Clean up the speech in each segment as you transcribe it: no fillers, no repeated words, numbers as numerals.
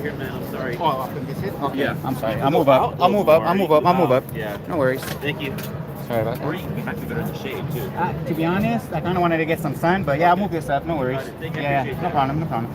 right here, man. I'm sorry. Oh, up in this it? Okay. Yeah. I'm sorry. You I'll can move go up. out a I'll little move up. more. I'll You move can up. go I'll move out. up. Yeah. No worries. Thank you. Sorry about Or that. you can actually go to the shade too. To be honest, I kind of wanted to get some sun, but yeah, I'll move this up. No worries. Got it. Thank you. I Yeah, appreciate no that. problem. No problem.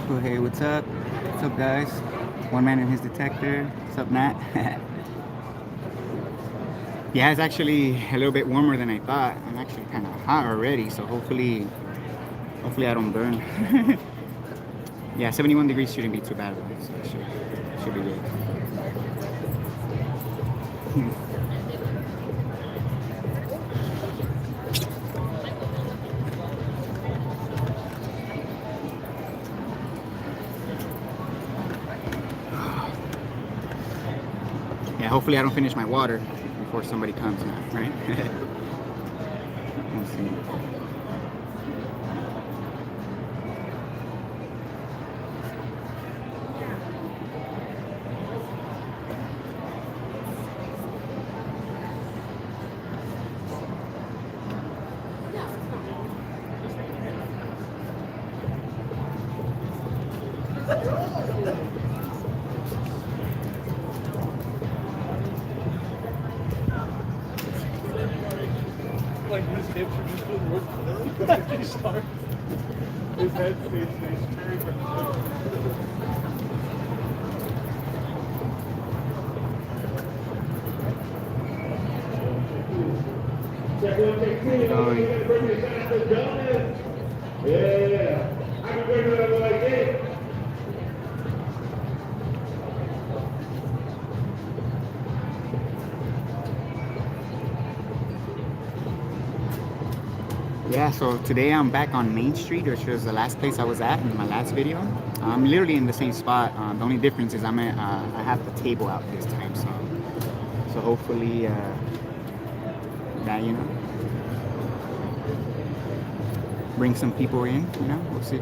Oh, hey, what's up? What's up, guys? One man and his detector. What's up, Matt? Yeah, it's actually a little bit warmer than I thought. I'm actually kind of hot already, so hopefully I don't burn. Yeah, 71 degrees shouldn't be too bad, though, so it should be good. Yeah, hopefully I don't finish my water before somebody comes now, right? Let's see. Like his hips are just doing work for them. He starts. His head stays stationary for Yeah. I can bring it up like this. Yeah, so today I'm back on Main Street, which was the last place I was at in my last video. I'm literally in the same spot. The only difference is I have the table out this time, so hopefully that, you know, bring some people in, you know, we'll see.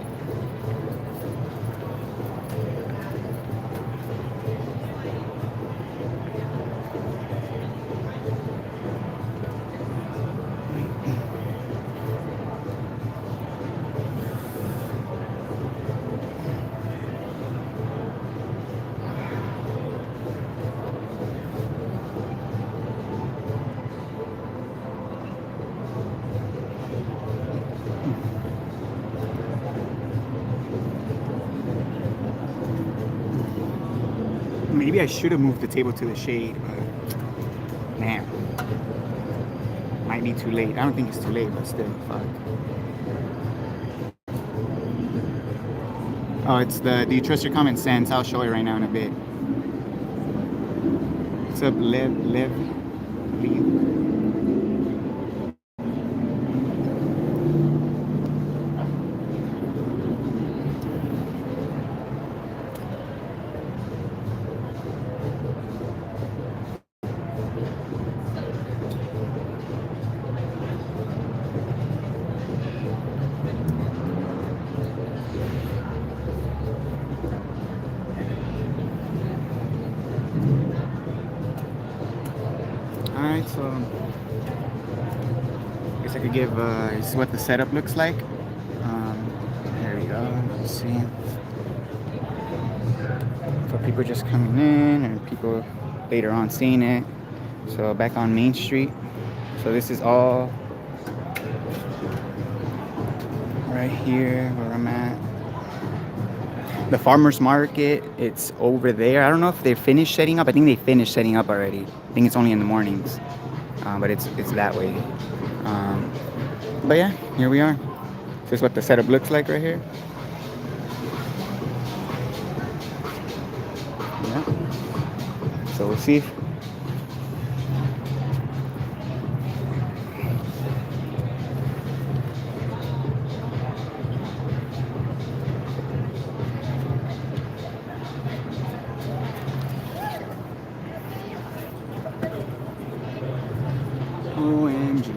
Maybe I should have moved the table to the shade, but man, might be too late. I don't think it's too late, but still, fuck. Oh, it's the Do You Trust Your Common Sense? I'll show it right now in a bit. What's up, Lev? Alright, so I guess I could give this is what the setup looks like. There we go. Let's see. For people just coming in and people later on seeing it. So back on Main Street. So this is all right here where I'm at. The farmer's market, it's over there. I don't know if they finished setting up. I think they finished setting up already. I think it's only in the mornings, but it's that way. But yeah, here we are. This is what the setup looks like right here. Yeah. So we'll see. OMG.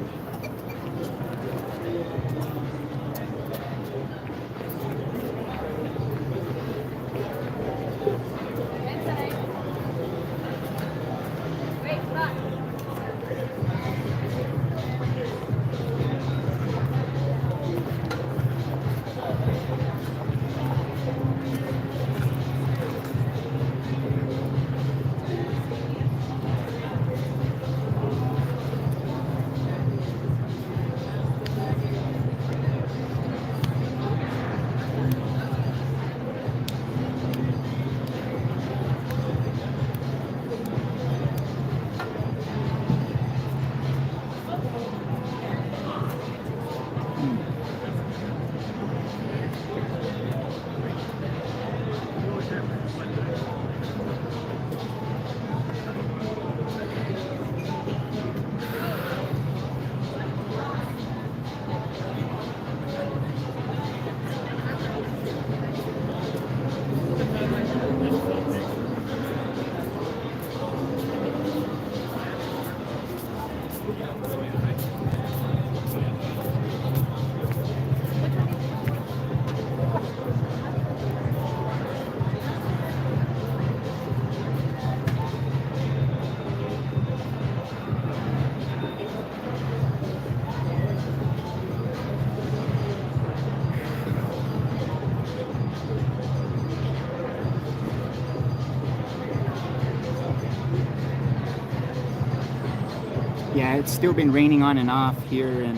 Yeah, it's still been raining on and off here in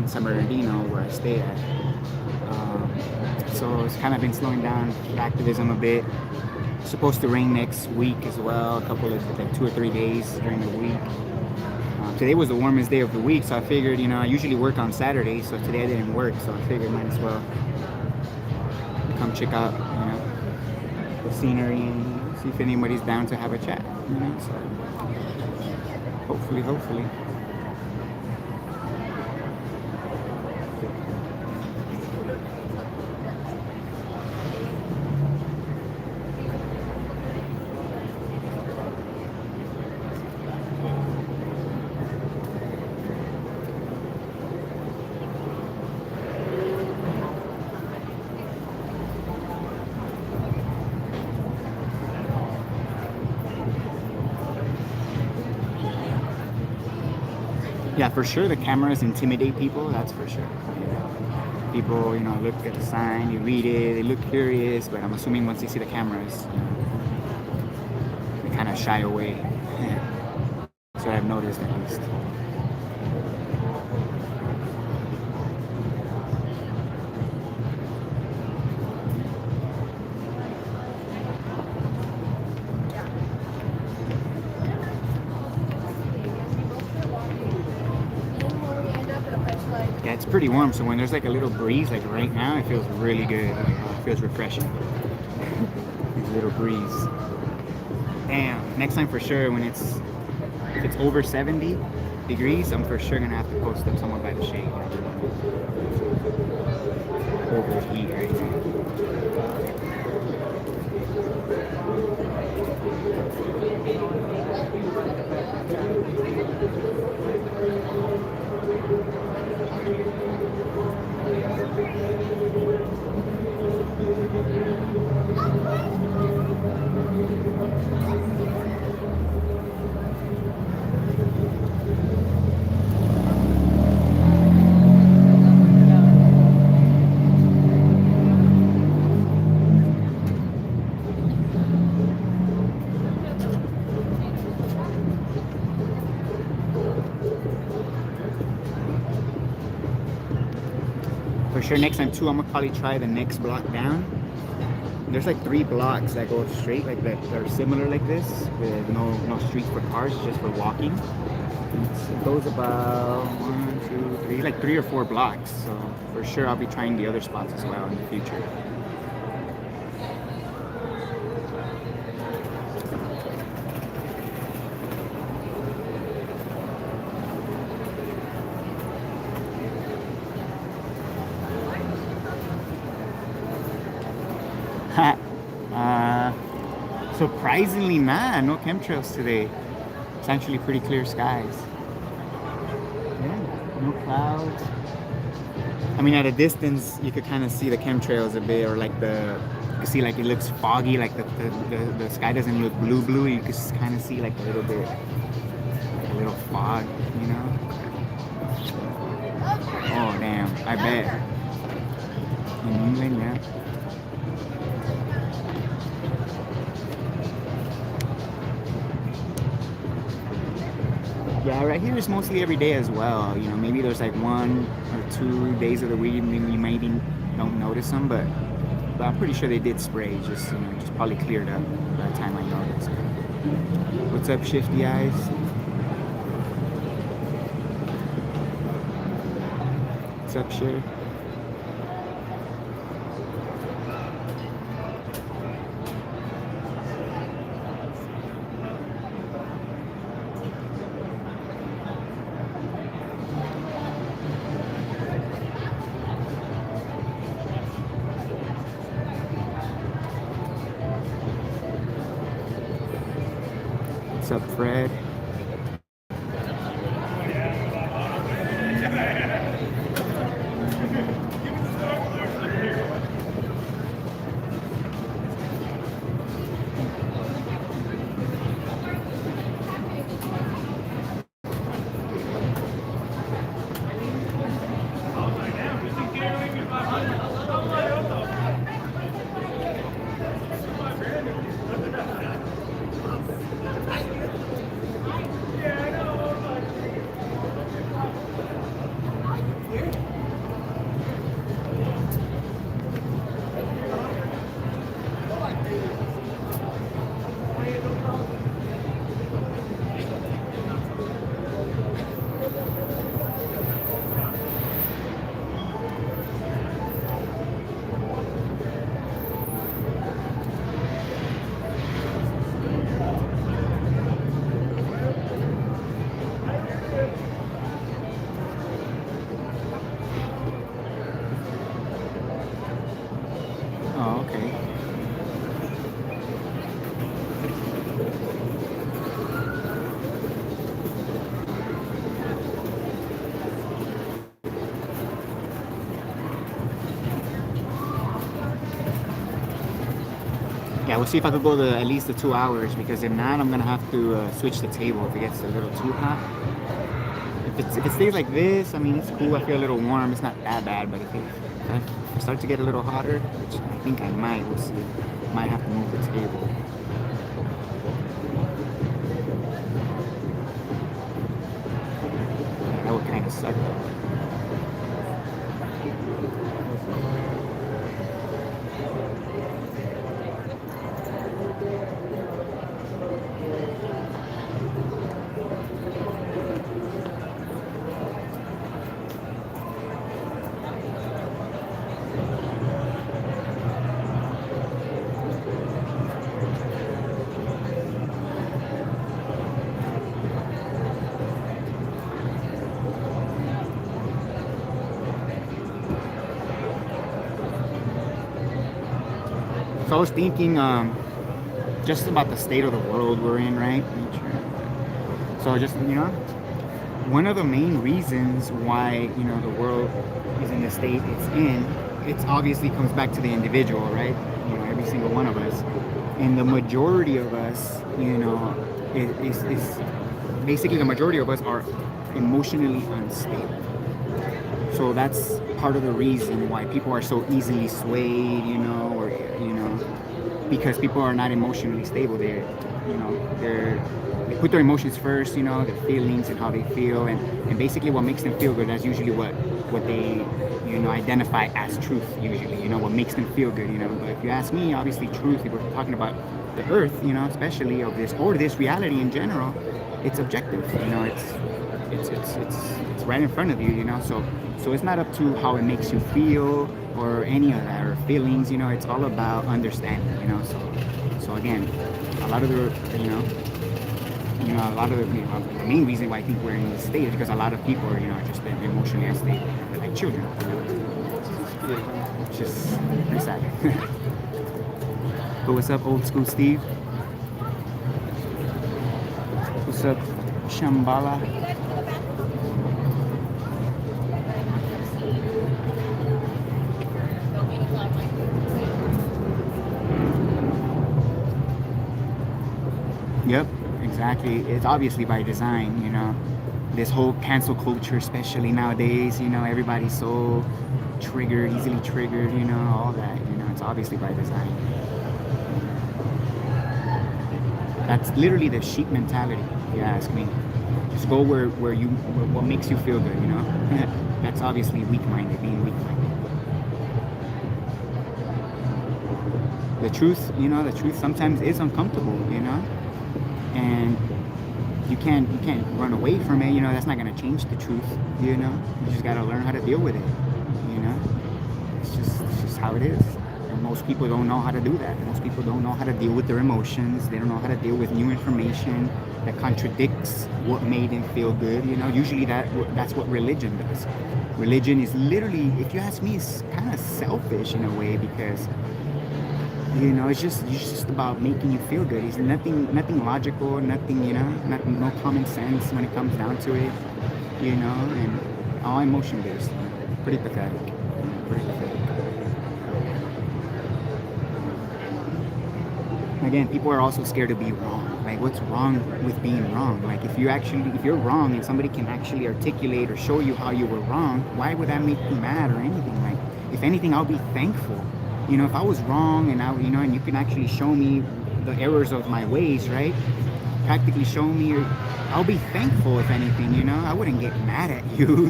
San Bernardino, where I stay at. So it's kind of been slowing down activism a bit. It's supposed to rain next week as well, a couple of like 2 or 3 days during the week. Today was the warmest day of the week, so I figured, I usually work on Saturdays, so today I didn't work, so I figured might as well come check out, the scenery and see if anybody's down to have a chat, so hopefully. Yeah, for sure the cameras intimidate people, that's for sure. People, look at the sign, you read it, they look curious, but I'm assuming once they see the cameras, they kind of shy away. That's what I've noticed at least. Yeah, it's pretty warm, so when there's like a little breeze, like right now, it feels really good. It feels refreshing. These little breeze. Damn, next time for sure, when if it's over 70 degrees, I'm for sure gonna have to post up somewhere by the shade. Overheat right now. For sure, next time too, I'm gonna probably try the next block down. There's like 3 blocks that go straight, like that are similar like this, with no streets for cars, just for walking. It goes about 1, 2, 3, like 3 or 4 blocks. So for sure, I'll be trying the other spots as well in the future. Surprisingly, nah, no chemtrails today. It's actually pretty clear skies. Yeah, no clouds. I mean, at a distance, you could kind of see the chemtrails a bit, or like you can see like it looks foggy, like the sky doesn't look blue. You can kind of see like a little bit, like a little fog, you know? Oh, damn, I bet. In England, yeah. Yeah, right here is mostly every day as well. You know, maybe there's like 1 or 2 days of the week maybe you maybe don't notice them, but I'm pretty sure they did spray. Just just probably cleared up by the time I noticed. What's up, Shifty Eyes? What's up, Shir? What's up, Fred? Oh, okay. Yeah, we'll see if I could go at least the 2 hours, because if not, I'm gonna have to switch the table if it gets a little too hot. If it stays like this, I mean, it's cool. I feel a little warm. It's not that bad, but if I start to get a little hotter, which I think I might, we'll see. Might have to move the table. Yeah, that would kind of suck though. So I was thinking just about the state of the world we're in, right? So just, one of the main reasons why, the world is in the state it's in, it obviously comes back to the individual, right? Every single one of us. And the majority of us, is basically the majority of us are emotionally unstable. So that's part of the reason why people are so easily swayed, or because people are not emotionally stable. They put their emotions first, their feelings and how they feel, and basically what makes them feel good. That's usually what they identify as truth. Usually, what makes them feel good. But if you ask me, obviously, truth. If we're talking about the earth, especially of this or this reality in general, it's objective. It's right in front of you. So it's not up to how it makes you feel or any of that or feelings. It's all about understanding. So again, a lot of the the main reason why I think we're in this state is because a lot of people are just emotionally unstable, like children. It's just pretty sad. But what's up, old school Steve? What's up, Shambhala? Yep, exactly. It's obviously by design, This whole cancel culture, especially nowadays, everybody's so triggered, easily triggered, all that, it's obviously by design. That's literally the sheep mentality, if you ask me. Just go where what makes you feel good, That's obviously weak-minded, being weak-minded. The truth sometimes is uncomfortable, and you can't run away from it. That's not gonna change the truth. You just gotta learn how to deal with it. It's just how it is. And most people don't know how to do that. Most people don't know how to deal with their emotions. They don't know how to deal with new information that contradicts what made them feel good. Usually that's what religion does. Religion is literally, if you ask me, it's kind of selfish in a way because it's just about making you feel good. It's nothing logical, nothing, no common sense when it comes down to it, and all emotion based. Pretty pathetic. Pretty pathetic. Again, people are also scared to be wrong. Like, what's wrong with being wrong? Like, if you're wrong and somebody can actually articulate or show you how you were wrong, why would that make you mad or anything? Like, if anything, I'll be thankful. If I was wrong and and you can actually show me the errors of my ways, right? Practically show me, I'll be thankful if anything, I wouldn't get mad at you,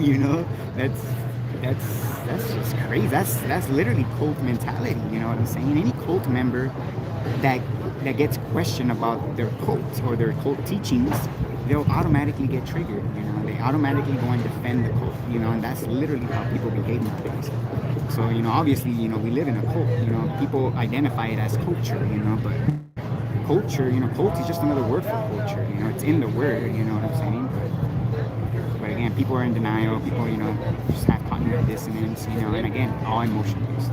That's just crazy. That's literally cult mentality, you know what I'm saying? Any cult member that gets questioned about their cult or their cult teachings, they'll automatically get triggered, They automatically go and defend the cult, and that's literally how people behave nowadays. So, obviously, we live in a cult, people identify it as culture, but culture, cult is just another word for culture, it's in the word, you know what I'm saying? But again, people are in denial, people, just have cognitive dissonance, and again, all emotion based.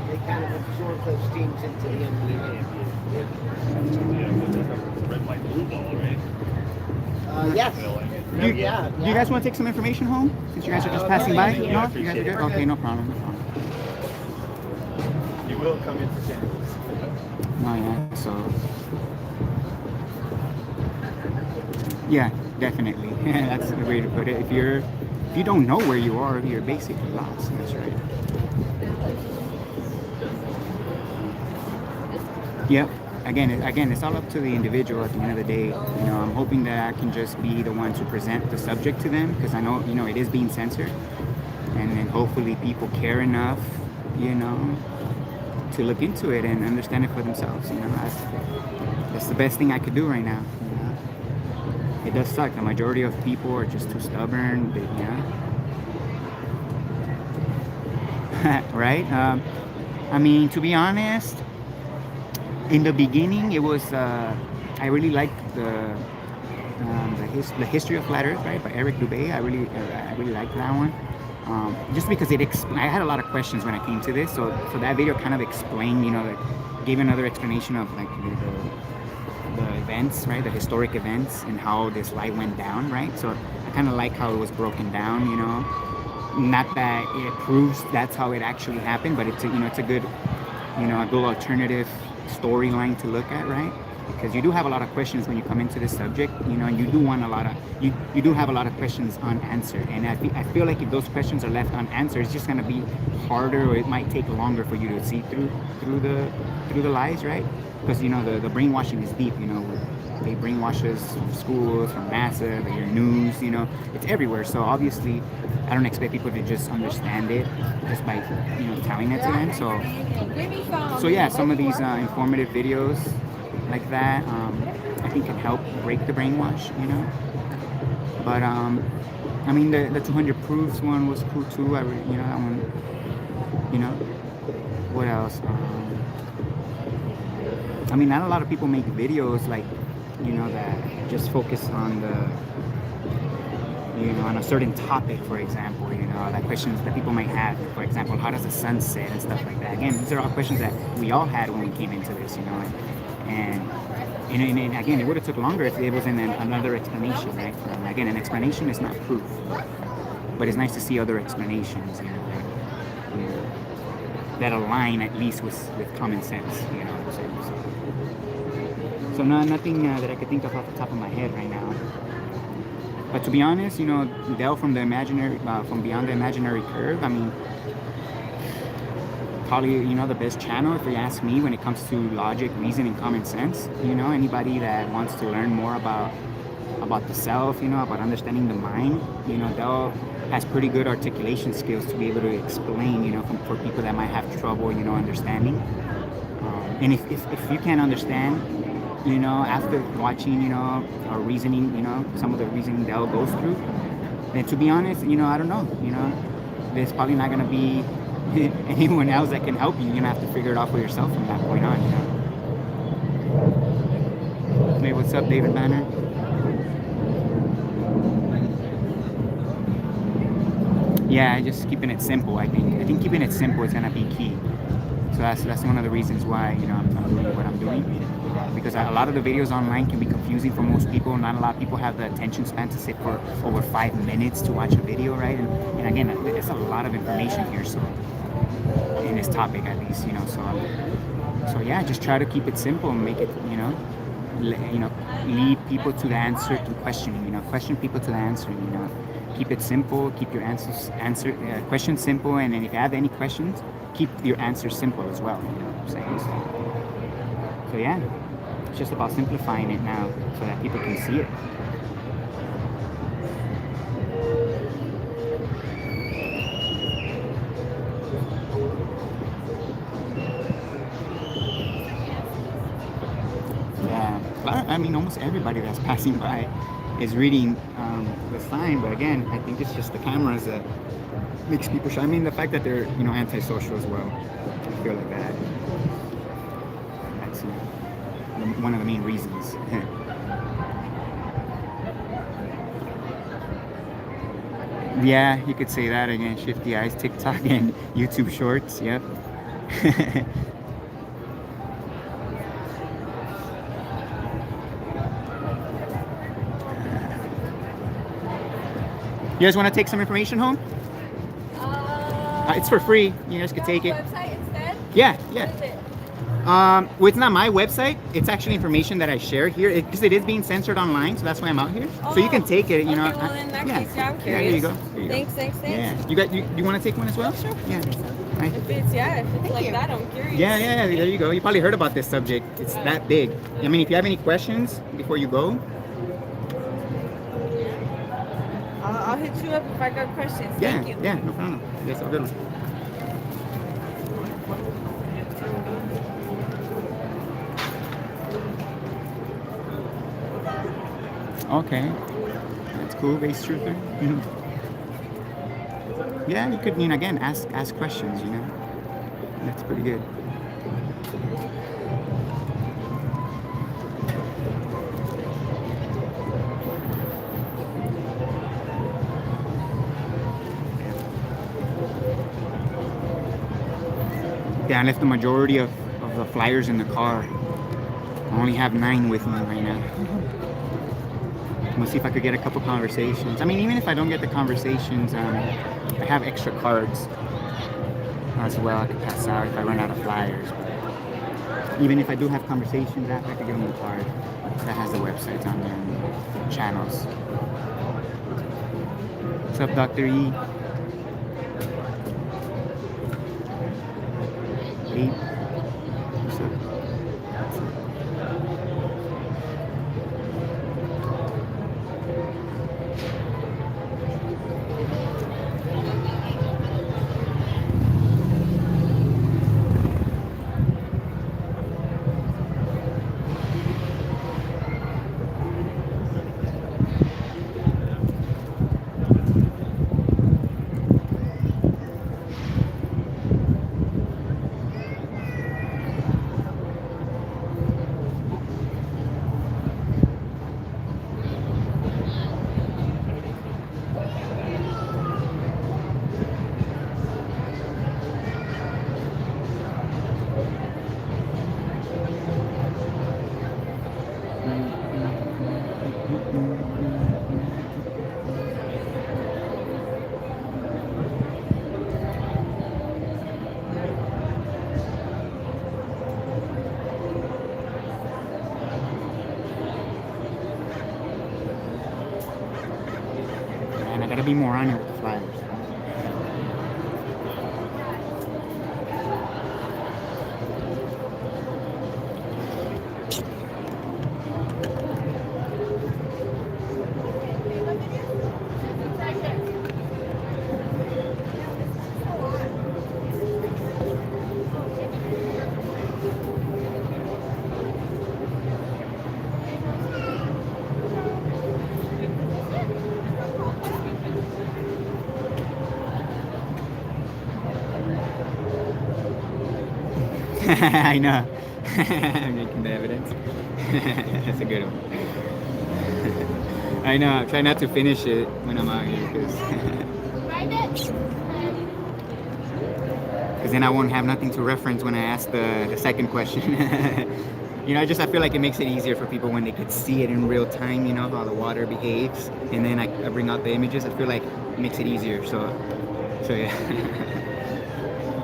They kind of absorb those teams into the NBA. Red, white, blue ball, right? Yes. Do you guys want to take some information home? Since you guys are just passing by? you. No? I You guys are appreciate good? it. Okay, no problem. You will come in for 10. No, yeah, so... Yeah, definitely. That's the way to put it. If you don't know where you are, you're basically lost. That's right. Yep. Again, it's all up to the individual at the end of the day. I'm hoping that I can just be the one to present the subject to them because I know, it is being censored. And then hopefully people care enough, to look into it and understand it for themselves. That's the best thing I could do right now. It does suck. The majority of people are just too stubborn. Right? I mean, to be honest, in the beginning, it was I really liked the history of flat Earth, right, by Eric Dubé. I really liked that one. just because I had a lot of questions when I came to this, so that video kind of explained, you know, like, gave another explanation of like the events, right, the historic events and how this light went down, right. So I kind of like how it was broken down, you know, not that it proves that's how it actually happened, but it's a, you know, it's a good, you know, a good alternative storyline to look at, right? Because you do have a lot of questions when you come into this subject, you know, and you do want a lot of, you do have a lot of questions unanswered, and I feel like if those questions are left unanswered, it's just going to be harder, or it might take longer for you to see through the lies, right? Because, you know, the brainwashing is deep, you know, they brainwash us from schools, from NASA, your news, you know, it's everywhere. So obviously I don't expect people to just understand it just by, you know, telling it to them. So yeah, some of these informative videos like that, I think can help break the brainwash, you know. But I mean, the 200 proofs one was cool too. You know, that one, you know. What else? I mean, not a lot of people make videos like, you know, that just focus on you know, on a certain topic, for example, you know, that questions that people might have, for example, how does the sun set and stuff like that. Again, these are all questions that we all had when we came into this, you know, and again, it would have took longer if it was in another explanation, right? Again, an explanation is not proof, but it's nice to see other explanations, you know, that align at least with common sense, you know what I'm saying? So nothing that I could think of off the top of my head right now. But to be honest, you know, Dell from from Beyond the Imaginary Curve, I mean, probably, you know, the best channel, if you ask me, when it comes to logic, reason, and common sense. You know, anybody that wants to learn more about the self, you know, about understanding the mind, you know, Dell has pretty good articulation skills to be able to explain, you know, for people that might have trouble, you know, understanding. And if you can't understand, you know, after watching, you know, or reasoning, you know, some of the reasoning Dell goes through, then to be honest, you know, I don't know, you know, there's probably not going to be anyone else that can help you. You're going to have to figure it out for yourself from that point on, you know. Hey, what's up, David Banner? Yeah, just keeping it simple, I think keeping it simple is going to be key. So that's one of the reasons why, you know, I'm doing what I'm doing. Because a lot of the videos online can be confusing for most people. Not a lot of people have the attention span to sit for over 5 minutes to watch a video, right? And again, there's a lot of information here, so in this topic at least, you know. So yeah, just try to keep it simple and make it, you know, lead people to the answer to questioning. You know, question people to the answer. You know, keep it simple. Keep your questions simple, and then if you have any questions, keep your answers simple as well. You know what I'm saying? So yeah. It's just about simplifying it now so that people can see it. Yeah, I mean, almost everybody that's passing by is reading the sign, but again, I think it's just the cameras that makes people shy. I mean, the fact that they're, you know, antisocial as well. I feel like that. One of the main reasons. Yeah, you could say that again. Shifty Eyes, TikTok, and YouTube Shorts. Yep. You guys want to take some information home? It's for free. You guys could take it. Website instead? Yeah. What is it? Well, it's not my website. It's actually information that I share here because it is being censored online, so that's why I'm out here. So you can take it, you know. Okay, well, in that case, yeah, I'm Yeah, curious. here you go. Here you go. Thanks. Yeah. You want to take one as well? Sure. Yeah. Right. If it's like that, I'm curious. Yeah. There you go. You probably heard about this subject. It's that big. I mean, if you have any questions before you go. I'll hit you up if I got questions. Thank you. Yeah, no problem. That's all good. Okay, that's cool, base truther. Yeah, you could, you know, again, ask questions, you know. That's pretty good. Yeah, I left the majority of the flyers in the car. I only have 9 with me right now. I'm gonna see if I could get a couple conversations. I mean, even if I don't get the conversations, I have extra cards as well I could pass out if I run out of flyers. But even if I do have conversations, I could give them a card that has the websites on there and the channels. What's up, Dr. E? Eight. What's up? Man, I gotta be more on it with the flyers. I know. I'm making the evidence. That's a good one. I know. I try not to finish it when I'm out here because then I won't have nothing to reference when I ask the second question. You know, I feel like it makes it easier for people when they could see it in real time, you know, how the water behaves. And then I bring out the images. I feel like it makes it easier. So yeah.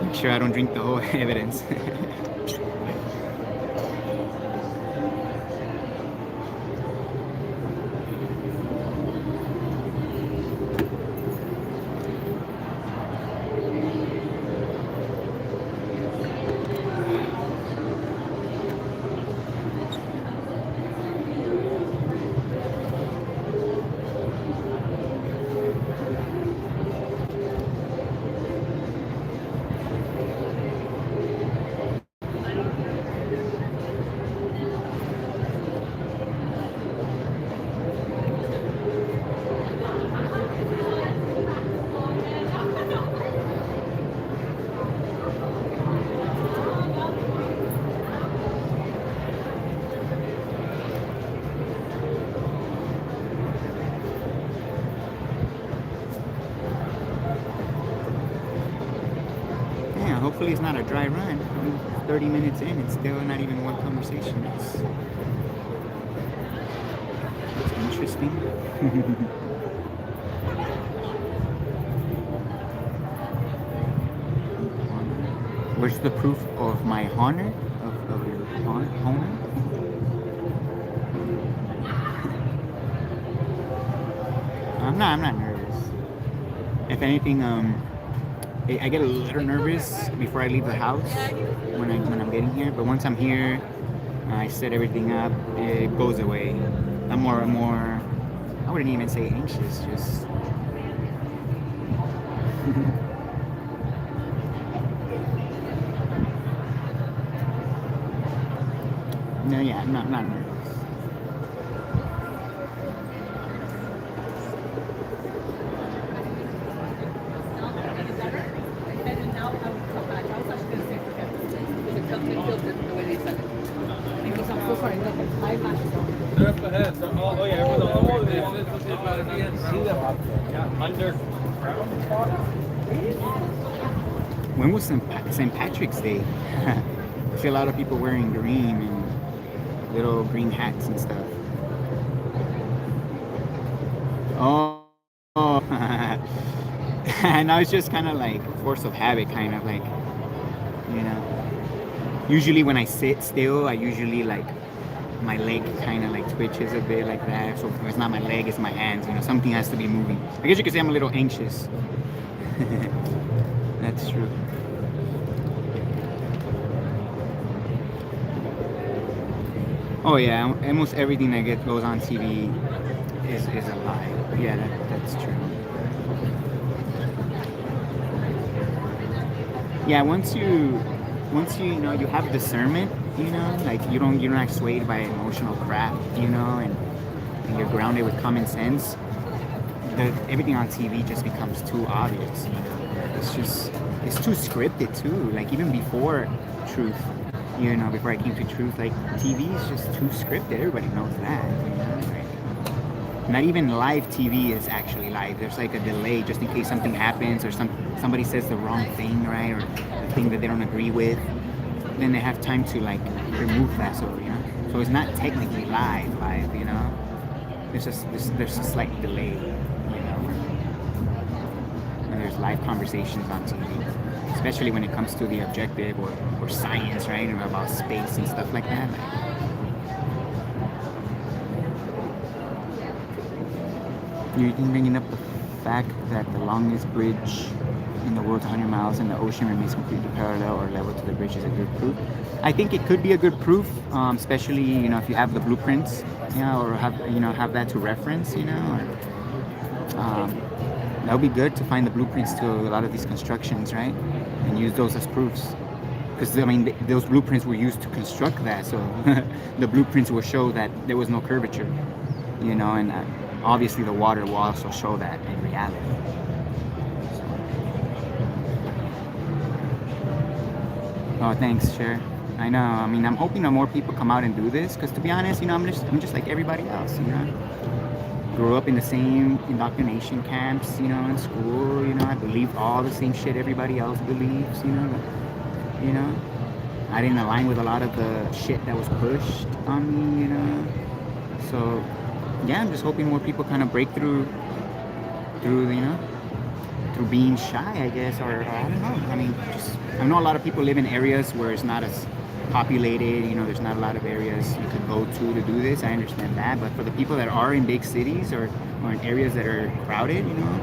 Make sure I don't drink the whole evidence. Hopefully it's not a dry run. I'm 30 minutes in and still not even one conversation. It's interesting. Where's the proof of my honor? Of your honor? I'm not nervous. If anything, I get a little nervous before I leave the house when I'm getting here, but once I'm here, I set everything up, it goes away. I'm more, I wouldn't even say anxious, just no, yeah, I'm not nervous. They're up ahead. Oh yeah, underground. When was St. Patrick's Day? I see a lot of people wearing green and little green hats and stuff. Oh, and I was just kind of like force of habit, kind of like, you know. Usually when I sit still, I usually like my leg kind of like twitches a bit like that. So it's not my leg, it's my hands. You know, something has to be moving. I guess you could say I'm a little anxious. That's true. Oh yeah, almost everything that goes on TV is a lie. Yeah, that's true. Yeah, once you you know you have discernment, you know, like you're not swayed by emotional crap, you know, and you're grounded with common sense. Everything on TV just becomes too obvious. You know? It's too scripted too. Like even before Truth, you know, before I came to Truth, like TV is just too scripted. Everybody knows that. You know? Like, not even live TV is actually live. There's like a delay just in case something happens or somebody says the wrong thing, right, or the thing that they don't agree with. Then they have time to like remove that. So you know, so it's not technically live, you know. There's a slight delay, you know. And there's live conversations on TV, especially when it comes to the objective or science, right, or about space and stuff like that. You're bringing up the fact that the longest bridge in the world's 100 miles and the ocean remains completely parallel or level to the bridge is a good proof. I think it could be a good proof, especially, you know, if you have the blueprints, you know, or have that to reference, you know, or that would be good to find the blueprints to a lot of these constructions, right, and use those as proofs. Because I mean, those blueprints were used to construct that, so the blueprints will show that there was no curvature, you know, and obviously the water will also show that in reality. Oh, thanks, Cher. I know. I mean, I'm hoping that more people come out and do this, because to be honest, you know, I'm just like everybody else, you know. Grew up in the same indoctrination camps, you know, in school, you know. I believed all the same shit everybody else believes, you know. You know, I didn't align with a lot of the shit that was pushed on me, you know. So, yeah, I'm just hoping more people kind of break through, you know, through being shy, I guess, or I don't know. I mean, I know a lot of people live in areas where it's not as populated, you know, there's not a lot of areas you could go to do this. I understand that, but for the people that are in big cities or in areas that are crowded, you know,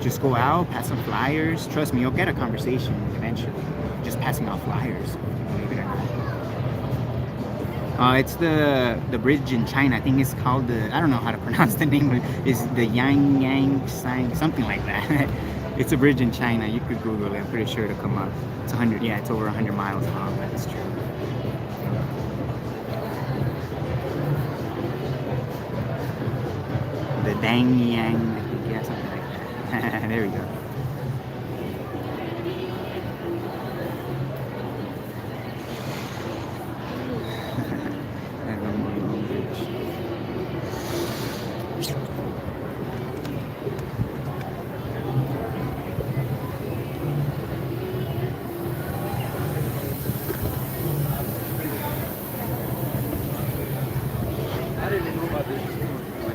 just go out, pass some flyers. Trust me, you'll get a conversation eventually. Just passing out flyers, believe it or not. It's the bridge in China. I think it's called I don't know how to pronounce the name. It's the Yang sign, something like that. It's a bridge in China. You could Google it. I'm pretty sure it'll come up. It's 100. Yeah, it's over 100 miles long. That's true. The Dang Yang, I think, yeah, something like that. There we go.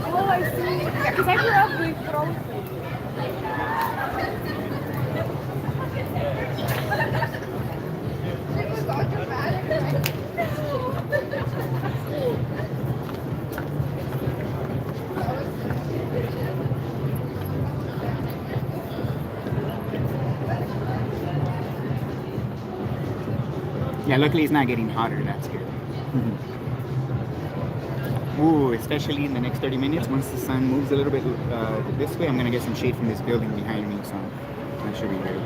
Oh, I see. Because I grew up with frozen. Yeah, luckily it's not getting hotter. That's good. Ooh, especially in the next 30 minutes, once the sun moves a little bit this way, I'm gonna get some shade from this building behind me, so that should be good.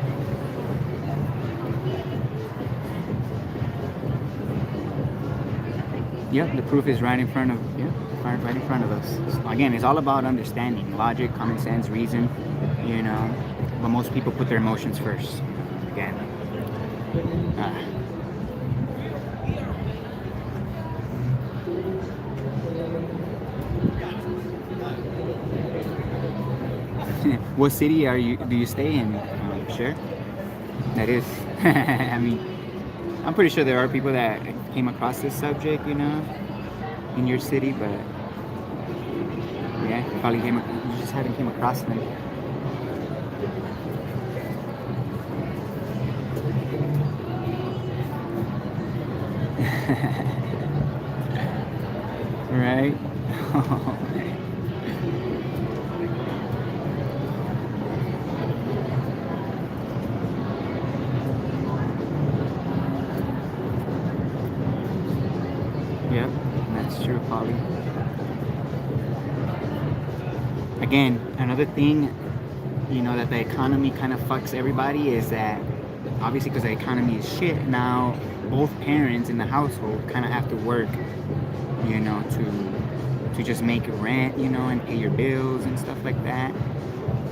Yep, the proof is right in front of right in front of us. So again, it's all about understanding, logic, common sense, reason, you know. But most people put their emotions first. Again. What city do you stay in? Sure. That is. I mean, I'm pretty sure there are people that came across this subject, in your city, but yeah, you just haven't came across them. Right? Yep, that's true, Polly. Again, another thing, that the economy kind of fucks everybody is that obviously because the economy is shit now, both parents in the household kind of have to work, to just make rent, and pay your bills and stuff like that.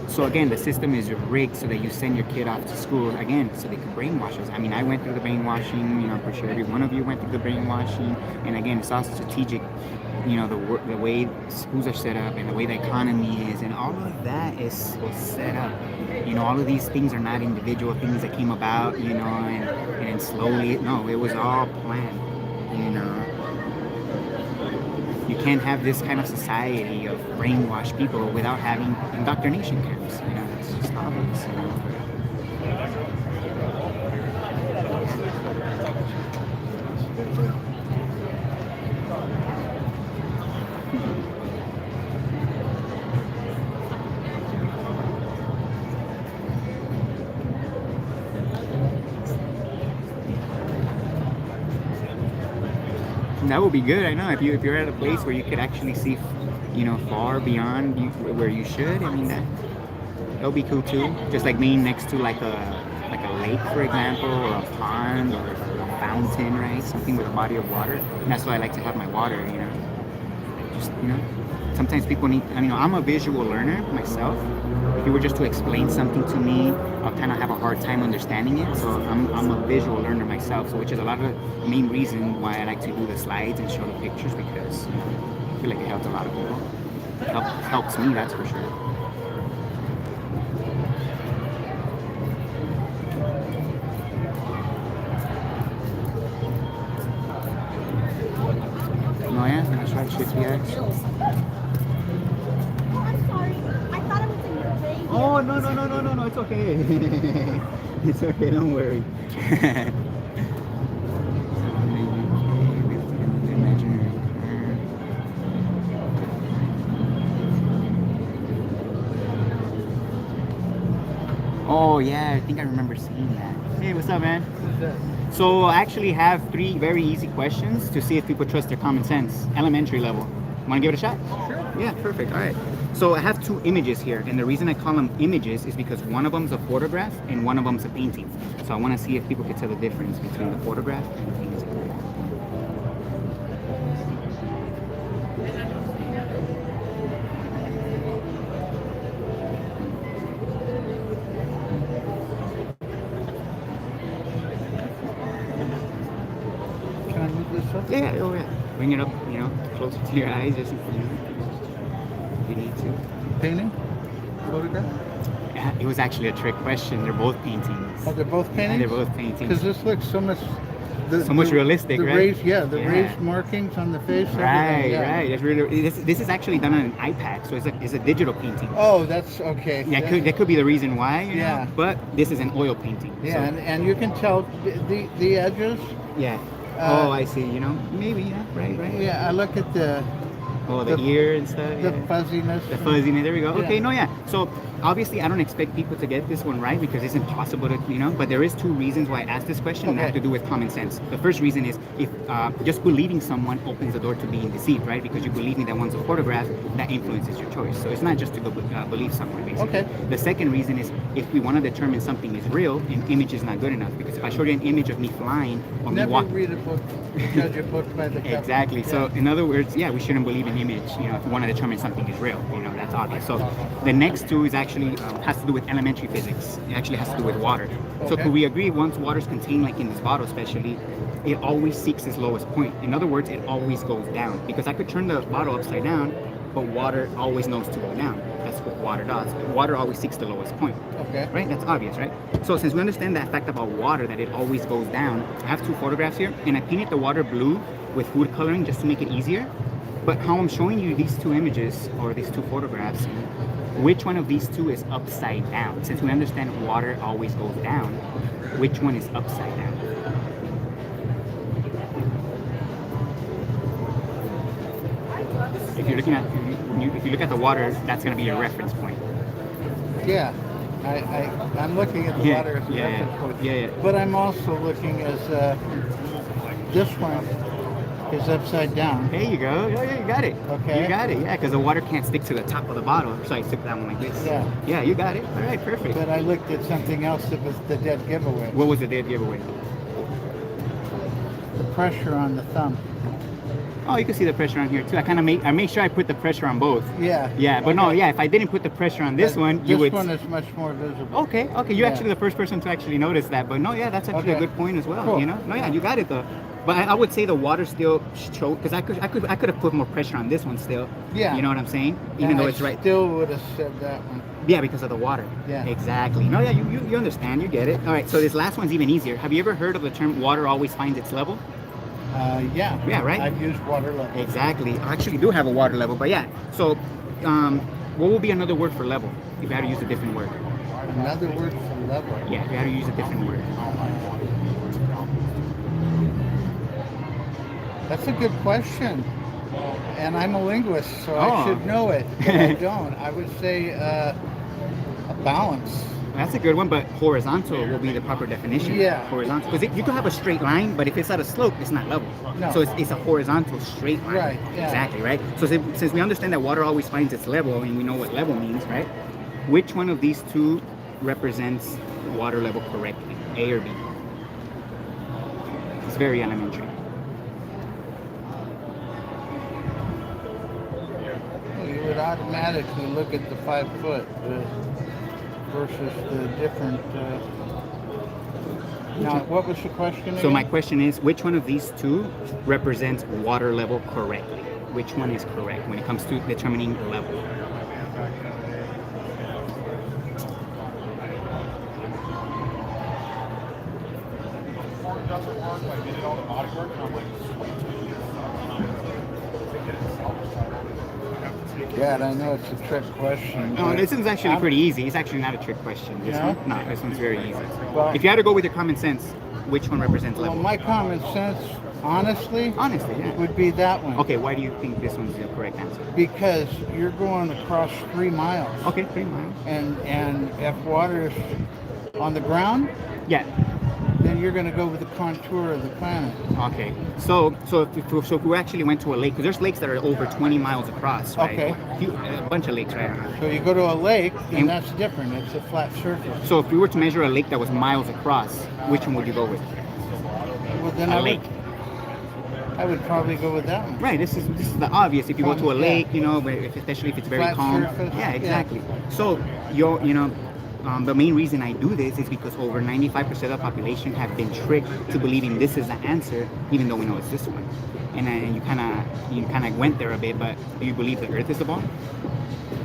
So again, the system is rigged so that you send your kid off to school again, so they can brainwash us. I mean, I went through the brainwashing. I'm pretty sure every one of you went through the brainwashing. And again, it's all strategic. The way schools are set up and the way the economy is, and all of that was set up. All of these things are not individual things that came about. And slowly, no, it was all planned. You can't have this kind of society of brainwash people without having indoctrination camps. It's just obvious. That would be good. I know if you're at a place where you could actually see, far beyond where you should. I mean that would be cool too. Just like being next to like a lake, for example, or a pond or a fountain, right? Something with a body of water. And that's why I like to have my water. Just sometimes people need. I'm a visual learner myself. If you were just to explain something to me, I'll kind of have a hard time understanding it. So I'm a visual learner myself, so which is a lot of the main reason why I like to do the slides and show the pictures, because I feel like it helps a lot of people. Helps me, that's for sure. No, yeah, that's right, shit, yeah. Oh, no, it's okay. It's okay, don't worry. Oh, yeah, I think I remember seeing that. Hey, what's up, man? What's that? So I actually have 3 very easy questions to see if people trust their common sense, elementary level. Want to give it a shot? Sure. Yeah, perfect. All right. So I have 2 images here, and the reason I call them images is because one of them's a photograph and one of them's a painting. So I want to see if people can tell the difference between the photograph and the painting. Can I move this up? Yeah, oh yeah. Bring it up, closer to your eyes, just if you need to. Painting? Photograph? Yeah, it was actually a trick question. They're both paintings. Oh, they're both Yeah, paintings? they're both paintings. Because this looks so much... Realistic, the right? Raised, the Yeah. raised markings on the face. Right, everything, yeah. right. That's really, this is actually done on an iPad, so it's a digital painting. Oh, that's okay. Yeah, that could be the reason why. Yeah. But this is an oil painting. Yeah, So, and you can tell the edges. yeah. Uh, Oh, I see. Maybe. Yeah. Right. Right. Yeah, I look at the The ear and stuff. the yeah. fuzziness. The fuzziness. There we go. Yeah. Okay. No. Yeah. So obviously, I don't expect people to get this one right because it's impossible to, But there is 2 reasons why I asked this question, and they have to Okay. do with common sense. The first reason is if just believing someone opens the door to being deceived, right? Because you believe me that one's a photograph, that influences your choice. So it's not just to go believe someone, basically. Okay. The second reason is if we want to determine something is real, an image is not good enough. Because if I show you an image of me flying or me Never walking. read a book, judge a book by the cover. Exactly. Yeah. So in other words, yeah, we shouldn't believe an image, if we want to determine something is real, that's obvious. So the next 2 is actually has to do with elementary physics. It actually has to do with water. So Okay. could we agree once water is contained, like in this bottle especially, it always seeks its lowest point. In other words, it always goes down. Because I could turn the bottle upside down, but water always knows to go down. That's that's what water does. Water always seeks the lowest point. Okay. Right? That's obvious, right? So since we understand that fact about water, that it always goes down, I have two photographs here, and I painted the water blue with food coloring just to make it easier. But how I'm showing you these two images, or these two photographs, which one of these two is upside down? Since we understand water always goes down, which one is upside down? If you're looking at, if you look at the water, that's going to be your reference point. Yeah. I'm looking at the Yeah, water as a yeah, reference yeah. point. Yeah, yeah. But I'm also looking as this one is upside down. There you go. Yeah, you got it. Okay. You got it. Yeah, because the water can't stick to the top of the bottle. So I took that one like this. Yeah. Yeah, you got it. All right, perfect. But I looked at something else that was the dead giveaway. What was the dead giveaway? The pressure on the thumb. Oh, you can see the pressure on here too. I make sure I put the pressure on both. Yeah. Yeah, but no, Okay. yeah. If I didn't put the pressure on this But one, you would. This one is much more visible. Okay, you're Yeah. actually the first person to actually notice that. But no, yeah, that's actually a Okay. good point as well. Cool. You know, no, yeah, you got it though. But I would say the water still choked because I could have put more pressure on this one still. Yeah. You know what I'm saying? Even And though I it's right. still would have said that one. Yeah, because of the water. Yeah. Exactly. No, yeah, you understand. You get it. All right. So this last one's even easier. Have you ever heard of the term "water always finds its level"? Yeah. Yeah, right? I've used water level. Exactly. I actually do have a water level, but yeah. So, what would be another word for level if you had to use a different word? Another word for level. Yeah, if you had to use a different word. That's a good question. And I'm a linguist, so Oh. I should know it. But I don't. I would say a balance. That's a good one, but horizontal will be the proper definition. Yeah. Horizontal. Because you could have a straight line, but if it's at a slope, it's not level. No. So it's a horizontal straight line. Right, yeah. Exactly, right? So since we understand that water always finds its level, and we know what level means, right? Which one of these two represents water level correctly? A or B? It's very elementary. Well, you would automatically look at the 5 foot versus the different. Now, what was the question? So again? my question is, which one of these two represents water level correctly? Which one is correct when it comes to determining the level? God, I know it's a trick question. No, but this one's actually I'm- pretty easy. It's actually not a trick question. This Yeah? one? No, this one's very easy. Well- If you had to go with your common sense, which one represents Well, level? my common sense, honestly, Honestly, yeah. would be that one. Okay, why do you think this one's the correct answer? Because you're going across 3 miles. Okay, 3 miles. And if water's on the ground, Yeah. then you're going to go with the contour of the planet. Okay. So if we actually went to a lake, because there's lakes that are over 20 miles across, right? Okay. A bunch of lakes, right? So you go to a lake, then And- that's different. It's a flat surface. So if we were to measure a lake that was miles across, which one would you go with? Well, then A I lake. I would probably go with that one. Right. This is the obvious. If you go to a Yeah. lake, you know, especially if it's very Flat calm. surface. Yeah, Yeah. exactly. So the main reason I do this is because over 95% of the population have been tricked to believing this is the answer, even though we know it's this one. And you kind of went there a bit, but do you believe the Earth is the ball?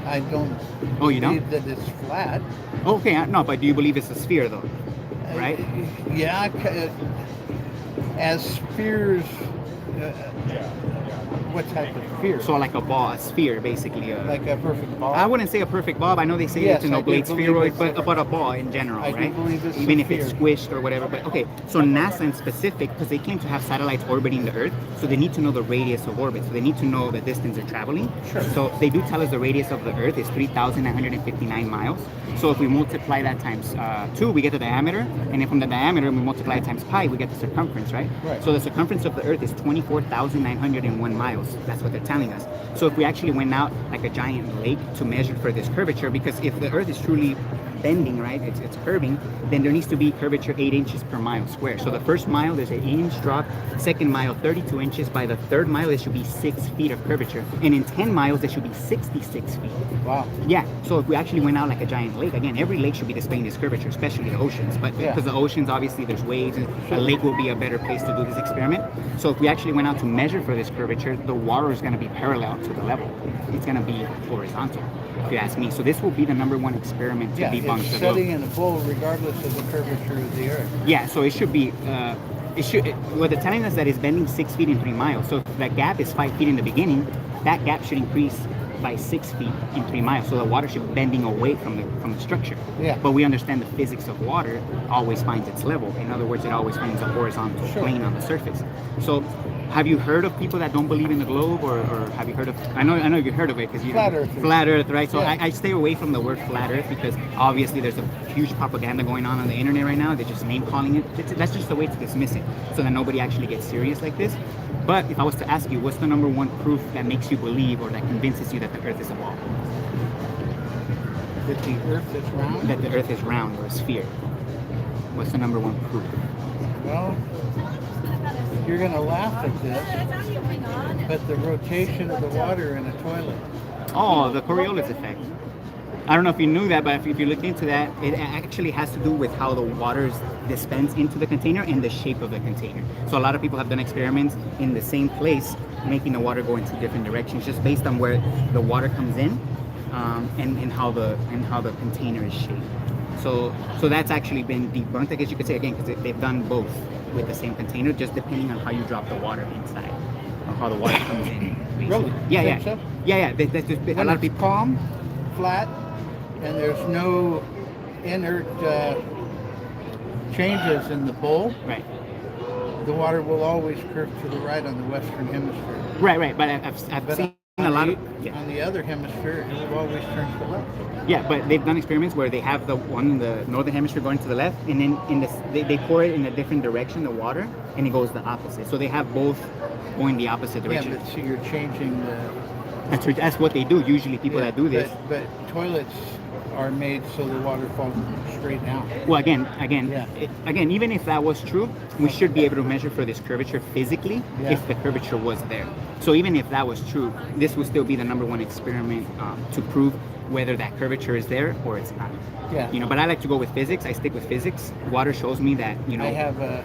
I don't Oh, you don't? believe that it's flat. Okay, no, but do you believe it's a sphere though? Right? Yeah, as spheres, what type of sphere? So like a ball, a sphere, basically. Like a perfect ball? I wouldn't say a perfect ball. I know they say Yes, it's an I do oblate believe spheroid, it's but a- about a ball in general, I do right? believe it's a Even if it's sphere. squished or whatever. But okay, so NASA in specific, because they claim to have satellites orbiting the Earth, so they need to know the radius of orbit. So they need to know the distance they're traveling. Sure. So they do tell us the radius of the Earth is 3,959 miles. So if we multiply that times 2, we get the diameter, and then from the diameter, we multiply it times pi, we get the circumference, right? Right. So the circumference of the Earth is 24,901 miles. That's what they're telling us. So if we actually went out like a giant lake to measure for this curvature, because if the Earth is truly bending, right, it's curving, then there needs to be curvature 8 inches per mile square. So the first mile, there's an 8-inch drop. Second mile, 32 inches. By the third mile, there should be 6 feet of curvature. And in 10 miles, there should be 66 feet. Wow. Yeah, so if we actually went out like a giant lake, again, every lake should be displaying this curvature, especially the oceans. But Yeah. because the oceans, obviously, there's waves, and a lake will be a better place to do this experiment. So if we actually went out to measure for this curvature, the water is going to be parallel to the level. It's going to be horizontal. if you ask me. So this will be the #1 experiment to Yeah, debunk it's the globe. setting in a bowl regardless of the curvature of the Earth. Yeah, so it should be. What they're telling us that it's bending 6 feet in 3 miles. So if that gap is 5 feet in the beginning, that gap should increase by 6 feet in 3 miles. So the water should be bending away from the structure. Yeah. But we understand the physics of water always finds its level. In other words, it always finds a horizontal Sure. plane on the surface. So have you heard of people that don't believe in the globe, or have you heard of? I know you've heard of it because you Flat earthers. Flat Earth, right? So Yeah. I stay away from the word flat Earth because obviously there's a huge propaganda going on the internet right now. They're just name calling it. That's just a way to dismiss it, so that nobody actually gets serious like this. But if I was to ask you, what's the #1 proof that makes you believe or that convinces you that the Earth is a ball, That the Earth is round? that the Earth is round or a sphere? What's the #1 proof? Well, you're going to laugh at this, but the rotation of the water in a toilet. Oh, the Coriolis effect. I don't know if you knew that, but if you look into that, it actually has to do with how the water is dispensed into the container and the shape of the container. So a lot of people have done experiments in the same place, making the water go in 2 different directions, just based on where the water comes in, and how the container is shaped. So that's actually been debunked, I guess you could say, again, because they've done both with the same container, just depending on how you drop the water inside, or how the water comes in. Basically. Really? Yeah, Think yeah, so? yeah. That's just, a When lot of it's people. calm, flat, and there's no inert changes in the bowl, Right. the water will always curve to the right on the western hemisphere. Right. But I've But seen on a lot the, of on the other hemisphere, it will always turn to the left. yeah. But they've done experiments where they have the one in the northern hemisphere going to the left, and then they pour it in a different direction, the water, and it goes the opposite. So they have both going the opposite Yeah, direction. but see, you're changing the... That's what they do. Usually, people that do this. But toilets are made so the water falls straight down. Well, Yeah. again, even if that was true, we should be able to measure for this curvature physically Yeah. if the curvature was there. So even if that was true, this would still be the #1 experiment to prove whether that curvature is there or it's not. Yeah. You know, but I like to go with physics. I stick with physics. Water shows me that, you know. I have a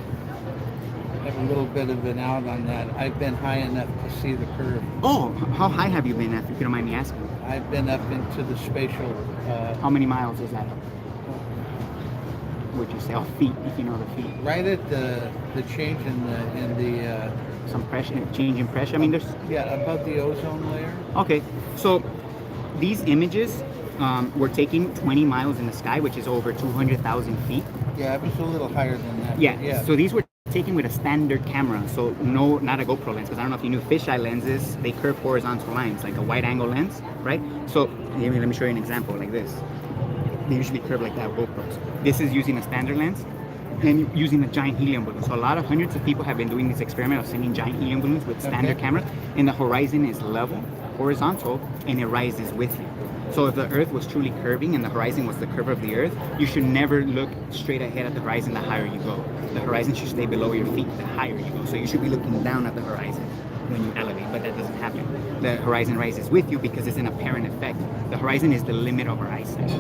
little bit of an out on that. I've been high enough to see the curve. Oh, how high have you been at, if you don't mind me asking? I've been up into the spatial. How many miles is that? Would you say? Oh, feet, if you know the feet. Right at the change in the Some pressure, change in pressure. I mean, there's. above the ozone layer. Okay, so these images were taken 20 miles in the sky, which is over 200,000 feet. Yeah, it was a little higher than that. Yeah. but yeah. So these were taken with a standard camera. So no, not a GoPro lens, because I don't know if you knew fisheye lenses, they curve horizontal lines, like a wide angle lens, right? So let me show you an example like this. They usually curve like that, GoPros. This is using a standard lens and using a giant helium balloon. So a lot of hundreds of people have been doing this experiment of sending giant helium balloons with standard Okay. cameras, and the horizon is level, horizontal, and it rises with you. So if the Earth was truly curving and the horizon was the curve of the Earth, you should never look straight ahead at the horizon the higher you go. The horizon should stay below your feet the higher you go. So you should be looking down at the horizon when you elevate, but that doesn't happen. The horizon rises with you because it's an apparent effect. The horizon is the limit of our eyesight.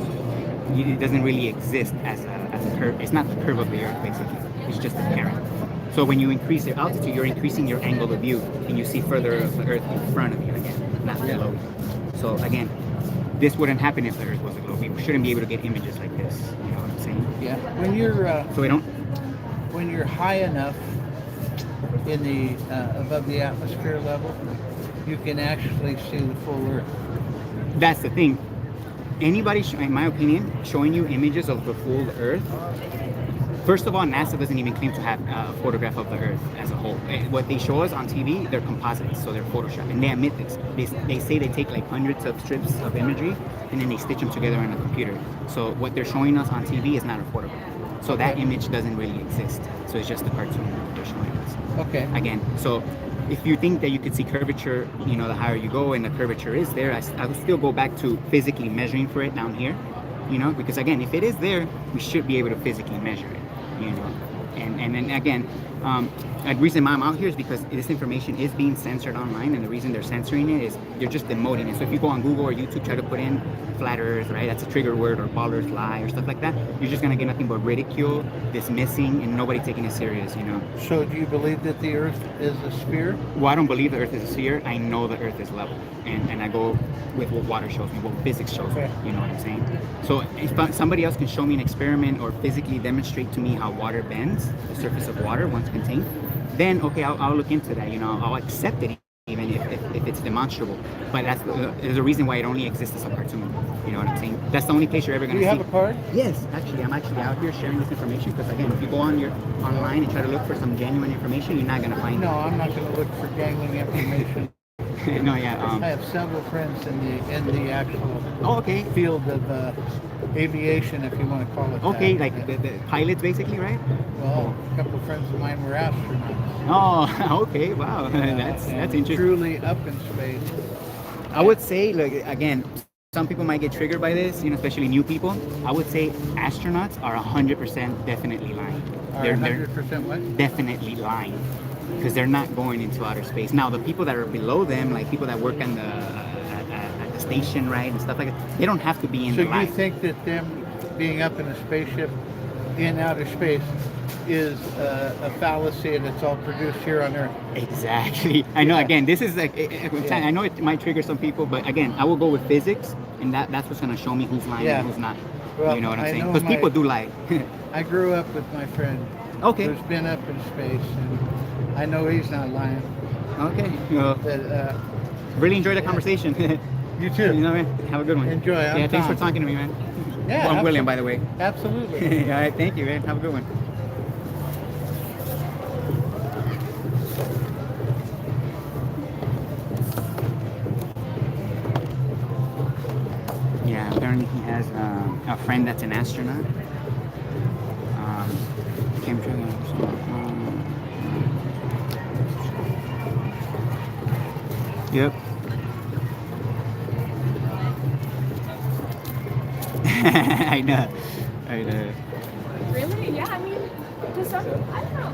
It doesn't really exist as a curve. It's not the curve of the Earth, basically. It's just apparent. So when you increase your altitude, you're increasing your angle of view, and you see further of the Earth in front of you again, not below you. So again, this wouldn't happen if the Earth was a globe. We shouldn't be able to get images like this. You know what I'm saying? Yeah. When you're So we don't. when you're high enough in the above the atmosphere level, you can actually see the full Earth. That's the thing. Anybody, in my opinion, showing you images of the full Earth. First of all, NASA doesn't even claim to have a photograph of the Earth as a whole. What they show us on TV, they're composites, so they're Photoshop, and they admit this. They say they take like hundreds of strips of imagery, and then they stitch them together in a computer. So what they're showing us on TV is not a photograph. So that image doesn't really exist. So it's just a cartoon that they're showing us. Okay. Again, so if you think that you could see curvature, you know, the higher you go and the curvature is there, I would still go back to physically measuring for it down here, you know, because again, if it is there, we should be able to physically measure it, you know. And then again, The reason I'm out here is because this information is being censored online, and the reason they're censoring it is they're just demoting it. So if you go on Google or YouTube, try to put in flat Earth, right? That's a trigger word, or ballers lie, or stuff like that. You're just gonna get nothing but ridicule, dismissing, and nobody taking it serious. You know. So do you believe that the Earth is a sphere? Well, I don't believe the Earth is a sphere. I know the Earth is level, and I go with what water shows me, what physics shows me. You know what I'm saying? So if somebody else can show me an experiment or physically demonstrate to me how water bends, the surface of water once contained, then okay, I'll look into that. You know, I'll accept it even if it's demonstrable. But there's a reason why it only exists as a cartoon. You know what I'm saying? That's the only place you're ever gonna Do you see. have a card? Yes, actually, I'm actually out here sharing this information because again, if you go online and try to look for some genuine information, you're not gonna find No, I'm not going to look for dangling information. it. No, yeah. I have several friends in the actual Oh, okay. field of aviation, if you want to call it Okay, that. like the pilots, basically, right? Well, a couple of friends of mine were astronauts. Oh, okay. Wow, And that's interesting. Truly up in space. I would say, look, again, some people might get triggered by this, you know, especially new people. I would say astronauts are 100% definitely lying. Are 100% what? Definitely lying because they're not going into outer space. Now, the people that are below them, like people that work on at the station, right, and stuff like that, they don't have to be in So the light. you think that them being up in a spaceship in outer space is a fallacy and it's all produced here on Earth? Exactly. I know. Yeah. Again, this is like I know it might trigger some people, but again, I will go with physics, and that's what's gonna show me who's lying Yeah. and who's not. Well, You know what I'm I saying? know Because people my- do lie. I grew up with my friend Okay. who's been up in space, and I know he's not lying. Okay. Well, But really enjoyed the conversation. you You too. know, man. Have a good one. Enjoy. I'm Yeah. Thanks for Tom. talking to me, man. Yeah, Well, I'm William, by the way. Absolutely. All right. Thank you, man. Have a good one. Yeah, apparently he has a friend that's an astronaut. Chemtrail. Yep. I know. I know. Really? Yeah, I mean, to some, I don't know.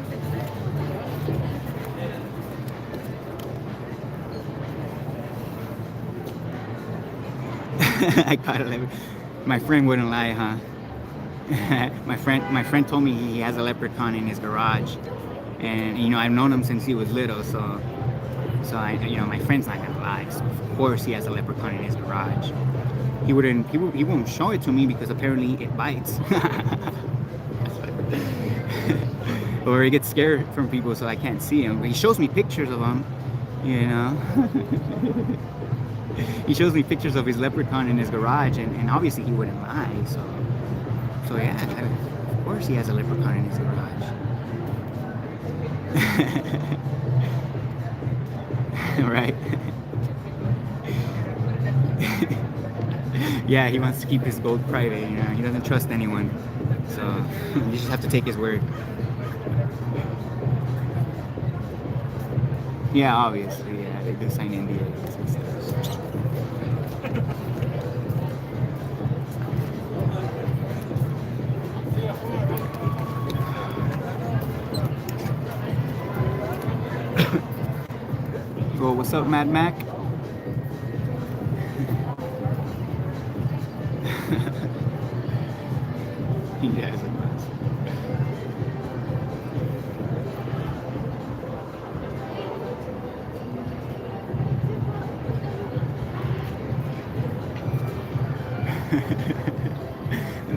I got it. My friend wouldn't lie, huh? my friend told me he has a leprechaun in his garage, and you know I've known him since he was little, so I, you know, my friend's not gonna lie. So of course he has a leprechaun in his garage. He won't show it to me because apparently it bites. Or he gets scared from people, so I can't see him. But he shows me pictures of him, you know. He shows me pictures of his leprechaun in his garage, and obviously he wouldn't lie. So yeah, of course he has a leprechaun in his garage. Right? Yeah, he wants to keep his gold private. You know, he doesn't trust anyone, so you just have to take his word. Yeah, obviously, yeah, they do sign NDAs and stuff. Well, what's up, Mad Mac? Yes, it was.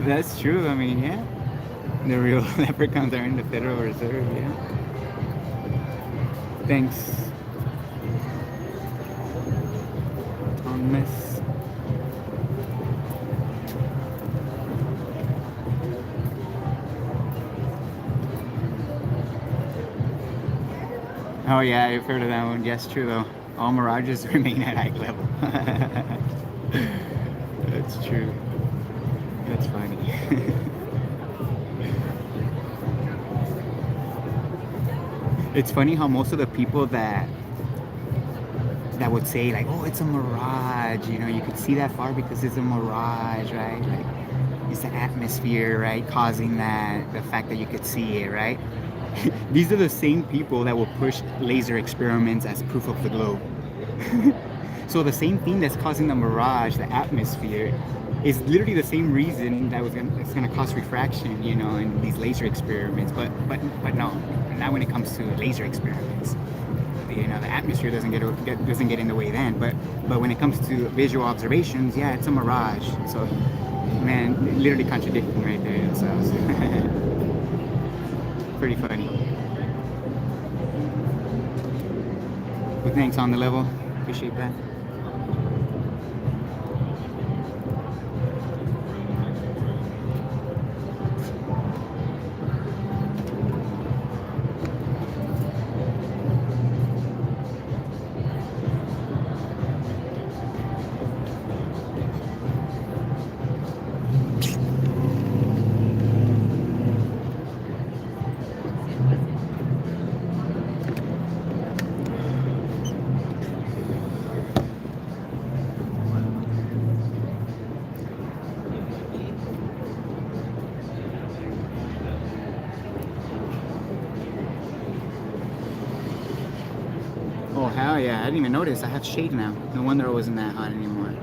That's true. I mean, yeah. The real leprechauns are in the Federal Reserve, yeah. Thanks, Thomas. Oh yeah, I've heard of that one. Yes, true though. All mirages remain at eye level. That's true. That's funny. It's funny how most of the people that would say like, oh, it's a mirage, you know, you could see that far because it's a mirage, right? Like, it's the atmosphere, right, causing that, the fact that you could see it, right? These are the same people that will push laser experiments as proof of the globe. So the same thing that's causing the mirage, the atmosphere, is literally the same reason that it's gonna cause refraction, you know, in these laser experiments. But no, not when it comes to laser experiments. You know, the atmosphere doesn't get in the way then. But when it comes to visual observations, yeah, it's a mirage. So, man, literally contradicting right there themselves. Pretty funny. But thanks on the level. Appreciate that. Oh, hell yeah. I didn't even notice. I have shade now. No wonder it wasn't that hot anymore.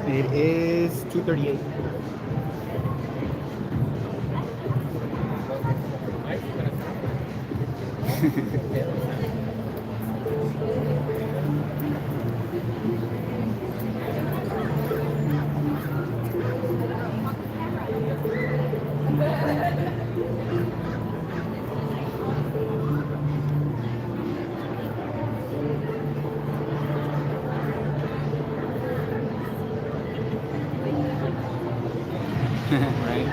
It is 2:38. Right?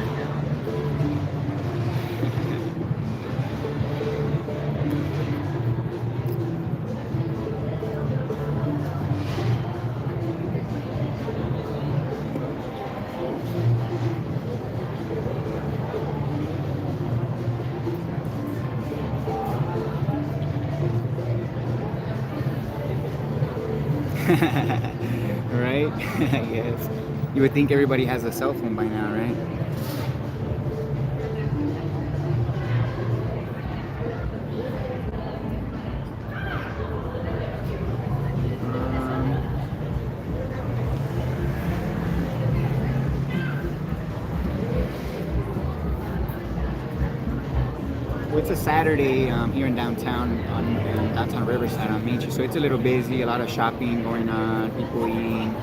Right? Yes. You would think everybody has a cell phone by now, right? Well, it's a Saturday here in downtown, in downtown Riverside on Main Street, so it's a little busy. A lot of shopping going on, people eating,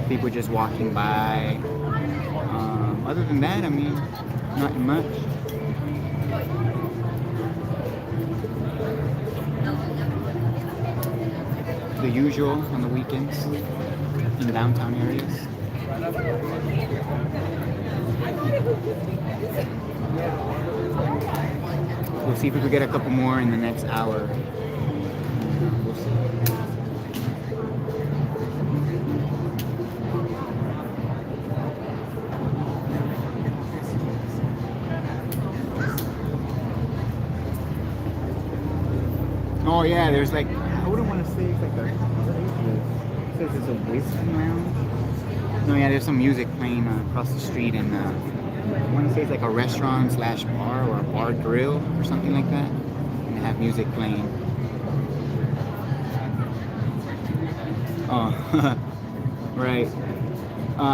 people just walking by. Other than that, I mean, not much. The usual on the weekends in the downtown areas. We'll see if we can get a couple more in the next hour. We'll see. Oh yeah, there's like, I wouldn't want to say it's like it says it's a whiskey lounge. No, yeah, there's some music playing across the street, and I want to say it's like a restaurant slash bar or a bar grill or something like that, and they have music playing. Oh, right.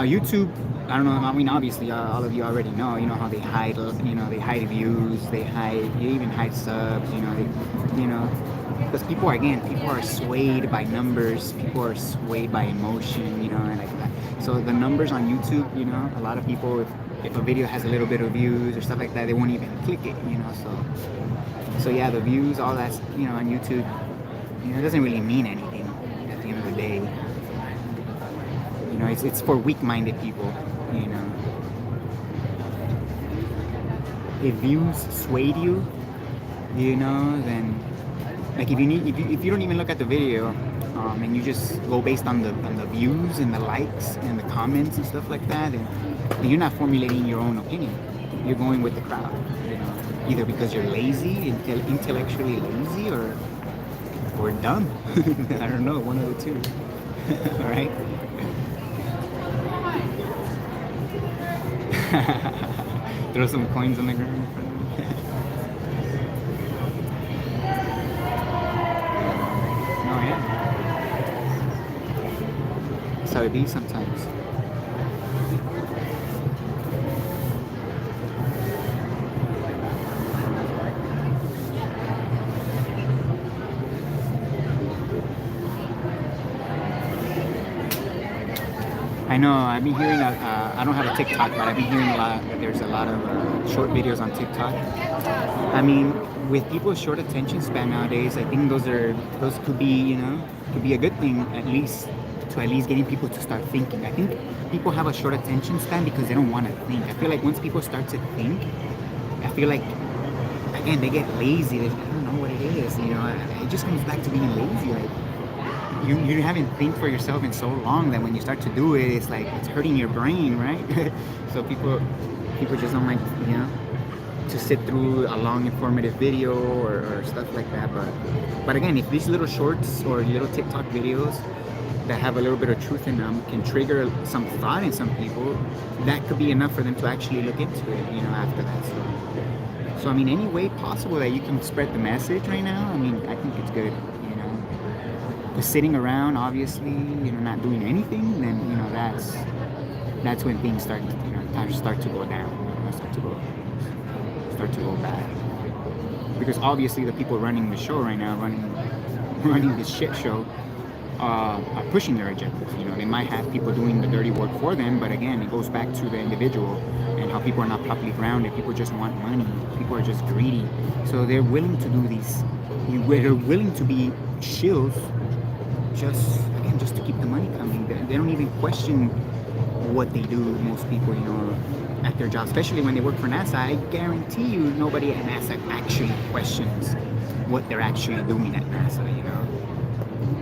YouTube. I don't know. I mean, obviously, all of you already know. You know how they hide. You know, they hide views. They even hide subs. Because people are swayed by numbers. People are swayed by emotion. You know, and like that. So the numbers on YouTube. You know, a lot of people, if a video has a little bit of views or stuff like that, they won't even click it. You know, so yeah, the views, all that's on YouTube. You know, it doesn't really mean anything at the end of the day. You know, it's for weak-minded people. You know. if views swayed you, you know, then like if you don't even look at the video, and you just go based on the views and the likes and the comments and stuff like that, and you're not formulating your own opinion. You're going with the crowd, you know, either because you're lazy, intellectually lazy, or dumb. I don't know, one of the two. All right. Throw some coins on the ground. Oh yeah. That's how it be sometimes. I know, I've been hearing, I don't have a TikTok, but I've been hearing a lot that there's a lot of short videos on TikTok. I mean, with people's short attention span nowadays, I think those could be, you know, could be a good thing, at least getting people to start thinking. I think people have a short attention span because they don't want to think. I feel like once people start to think, I feel like, again, they get lazy. I don't know what it is, you know, it just comes back to being lazy. Like, you haven't think for yourself in so long that when you start to do it, it's like it's hurting your brain, right? So people just don't like, you know, to sit through a long informative video or stuff like that. But again, if these little shorts or little TikTok videos that have a little bit of truth in them can trigger some thought in some people, that could be enough for them to actually look into it, you know, after that. So I mean, any way possible that you can spread the message right now, I mean, I think it's good. Just sitting around, obviously, you know, not doing anything, then, you know, that's when things start, you know, start to go down, you know, start to go bad. Because obviously the people running the show right now, running this shit show, are pushing their agendas. You know, they might have people doing the dirty work for them, but again, it goes back to the individual and how people are not properly grounded. People just want money. People are just greedy. So they're willing to do these. They're willing to be shills just to keep the money coming. They don't even question what they do, most people, you know, at their job, especially when they work for NASA. I guarantee you nobody at NASA actually questions what they're actually doing at NASA, you know.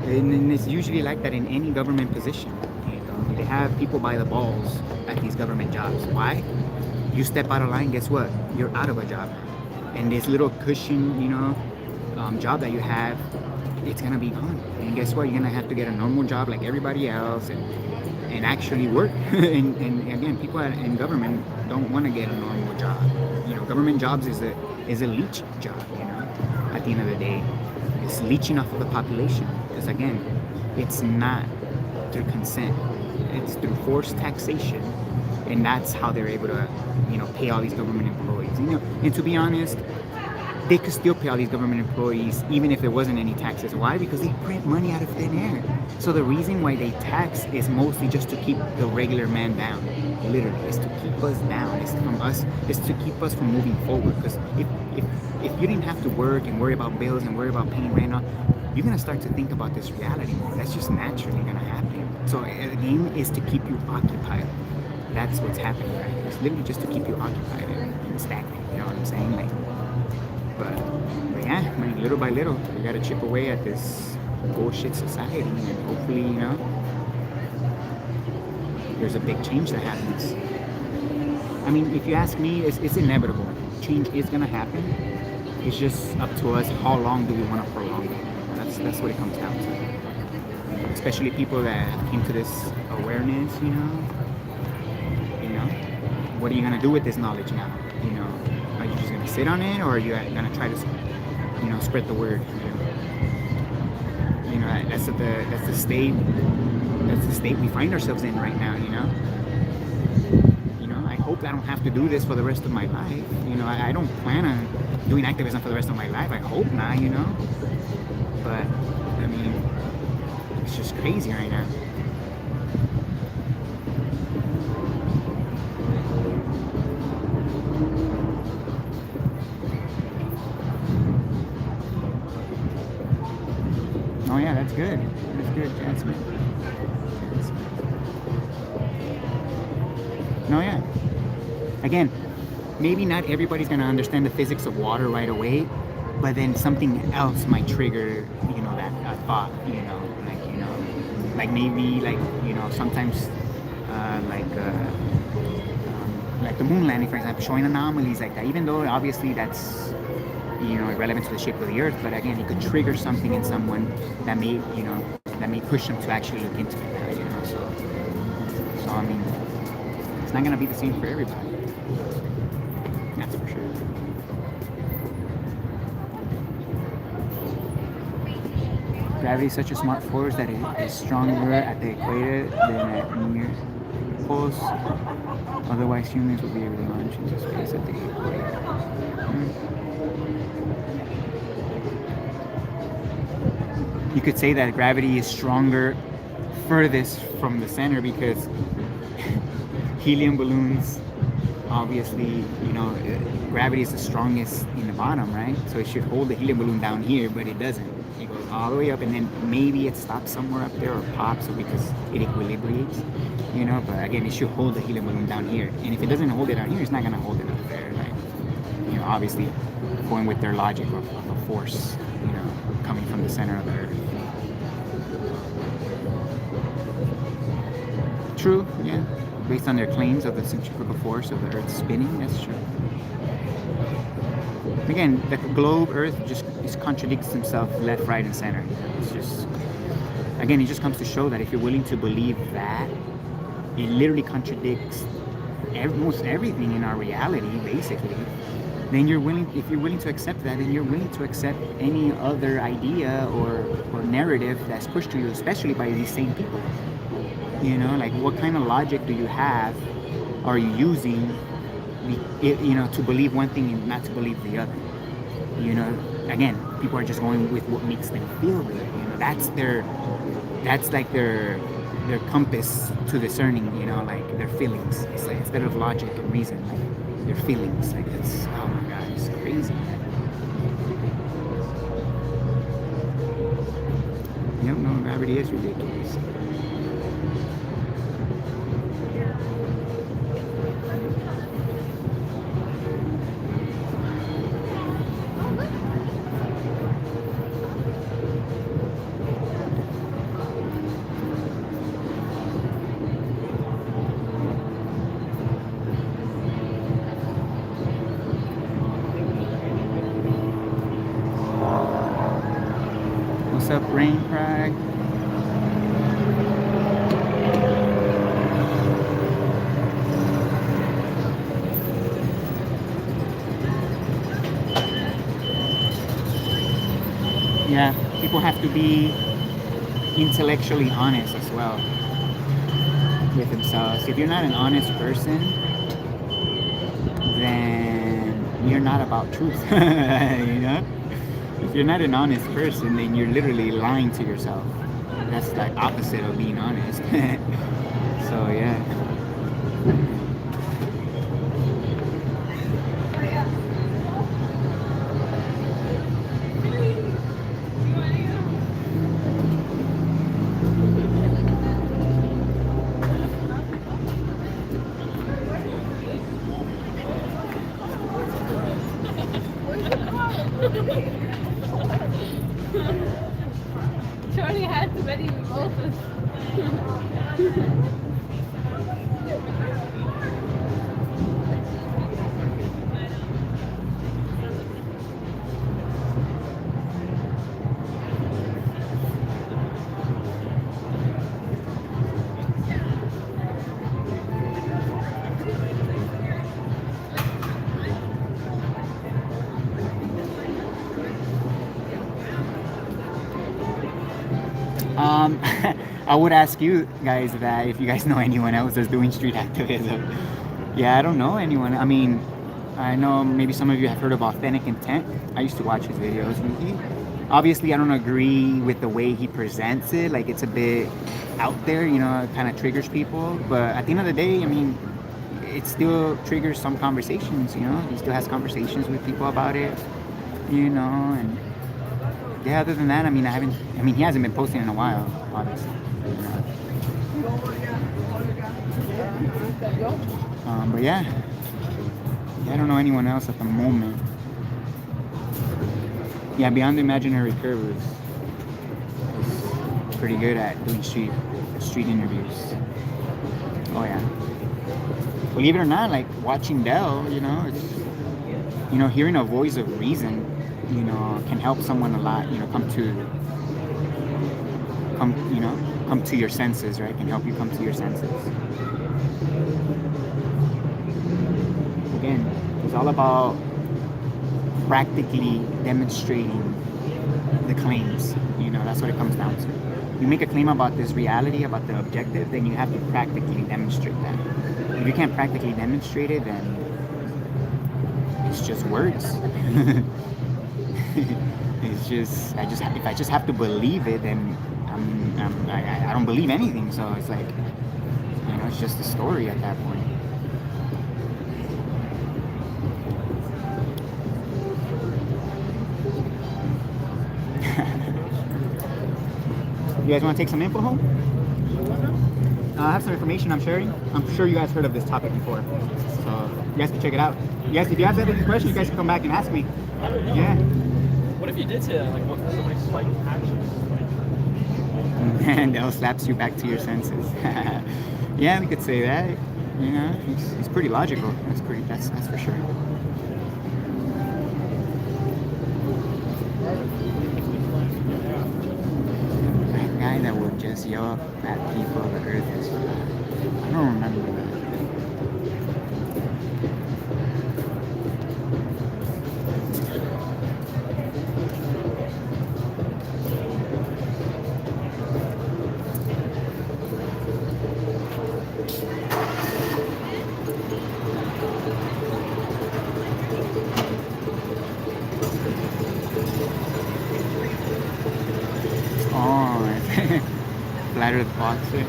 And it's usually like that in any government position, you know. They have people by the balls at these government jobs. Why? You step out of line, guess what? You're out of a job. And this little cushion, you know, job that you have, it's gonna be gone. And guess what? You're gonna have to get a normal job like everybody else and actually work. and again, people in government don't want to get a normal job. You know, government jobs is a leech job, you know, at the end of the day. It's leeching off of the population. Because again, it's not through consent. It's through forced taxation. And that's how they're able to, you know, pay all these government employees. You know, and to be honest, they could still pay all these government employees even if there wasn't any taxes. Why? Because they print money out of thin air. So the reason why they tax is mostly just to keep the regular man down. Literally, it's to keep us down. It's to keep us from moving forward. Because if you didn't have to work and worry about bills and worry about paying rent, you're gonna start to think about this reality more. That's just naturally gonna happen. So the game is to keep you occupied. That's what's happening, right? It's literally just to keep you occupied and stagnant. You know what I'm saying? Like. But yeah, I mean, little by little, we gotta chip away at this bullshit society, and hopefully, you know, there's a big change that happens. I mean, if you ask me, it's inevitable. Change is gonna happen. It's just up to us. How long do we want to prolong it? That's what it comes down to. Especially people that came to this awareness, you know. What are you gonna do with this knowledge now? You know. Are you just gonna sit on it, or are you gonna try to, you know, spread the word? You know, that's the state we find ourselves in right now. You know, I hope I don't have to do this for the rest of my life. You know, I don't plan on doing activism for the rest of my life. I hope not. You know, but I mean, it's just crazy right now. Oh yeah, that's good. That's good, Jasmine. No, yeah. Again, maybe not everybody's gonna understand the physics of water right away, but then something else might trigger, you know, that thought, you know, like maybe like, you know, sometimes like the moon landing, for example, showing anomalies like that, even though obviously that's, you know, irrelevant to the shape of the earth, but again, it could trigger something in someone that may, you know, that may push them to actually look into it, you know, so I mean, it's not gonna be the same for everybody, that's for sure. Gravity is such a smart force that it is stronger at the equator than at near poles. Otherwise, humans would be able to launch into space at the equator. You could say that gravity is stronger furthest from the center because helium balloons, obviously, you know, gravity is the strongest in the bottom, right? So it should hold the helium balloon down here, but it doesn't. It goes all the way up, and then maybe it stops somewhere up there or pops because it equilibrates, you know. But again, it should hold the helium balloon down here, and if it doesn't hold it down here, it's not gonna hold it up there, like, you know, obviously going with their logic of a force, you know, coming from the center of the earth. True, yeah. Based on their claims of the centrifugal force of the earth spinning, that's true. Again, the globe Earth just contradicts himself left, right, and center. It's just, again, it just comes to show that if you're willing to believe that, it literally contradicts almost everything in our reality, basically. Then you're willing, if you're willing to accept that, then you're willing to accept any other idea or narrative that's pushed to you, especially by these same people. You know, like, what kind of logic do you have, are you using, you know, to believe one thing and not to believe the other? You know, again, people are just going with what makes them feel good. You know, that's like their compass to discerning, you know, like their feelings. It's like, instead of logic and reason, like their feelings. Like, it's, oh my god, it's crazy. Yep, no, gravity is ridiculous. What's up, Rain Crag? Yeah, people have to be intellectually honest as well with themselves. If you're not an honest person, then you're not about truth. You know? If you're not an honest person, then you're literally lying to yourself. That's like opposite of being honest. So yeah. Charlie had too many mimosas. I would ask you guys that if you guys know anyone else that's doing street activism. Yeah, I don't know anyone. I mean, I know maybe some of you have heard of Authentic Intent. I used to watch his videos. Obviously, I don't agree with the way he presents it. Like, it's a bit out there, you know, it kind of triggers people. But at the end of the day, I mean, it still triggers some conversations, you know. He still has conversations with people about it, you know, and yeah, other than that, I mean, he hasn't been posting in a while, obviously. But yeah, Yeah, I don't know anyone else at the moment. Yeah, Beyond the Imaginary Curve is pretty good at doing street interviews. Oh yeah. Believe it or not, like watching Dell, it's hearing a voice of reason, can help someone a lot. Come to your senses, right? Can help you come to your senses. Again, it's all about practically demonstrating the claims. That's what it comes down to. You make a claim about this reality, about the objective, then you have to practically demonstrate that. If you can't practically demonstrate it, then it's just words. It's just, if I just have to believe it, then I don't believe anything. So it's like, it's just a story at that point. You guys want to take some info home? I have some information I'm sharing. I'm sure you guys heard of this topic before, so you guys can check it out. If you guys have any questions, you guys can come back and ask me. Yeah. What if you did say that? Like, what somebody's like actions? And they'll slaps you back to your senses. Yeah, we could say that. It's pretty logical. That's for sure. That guy that would just yell up at people, the earth is flat. I don't remember that. Flat Earth boxer.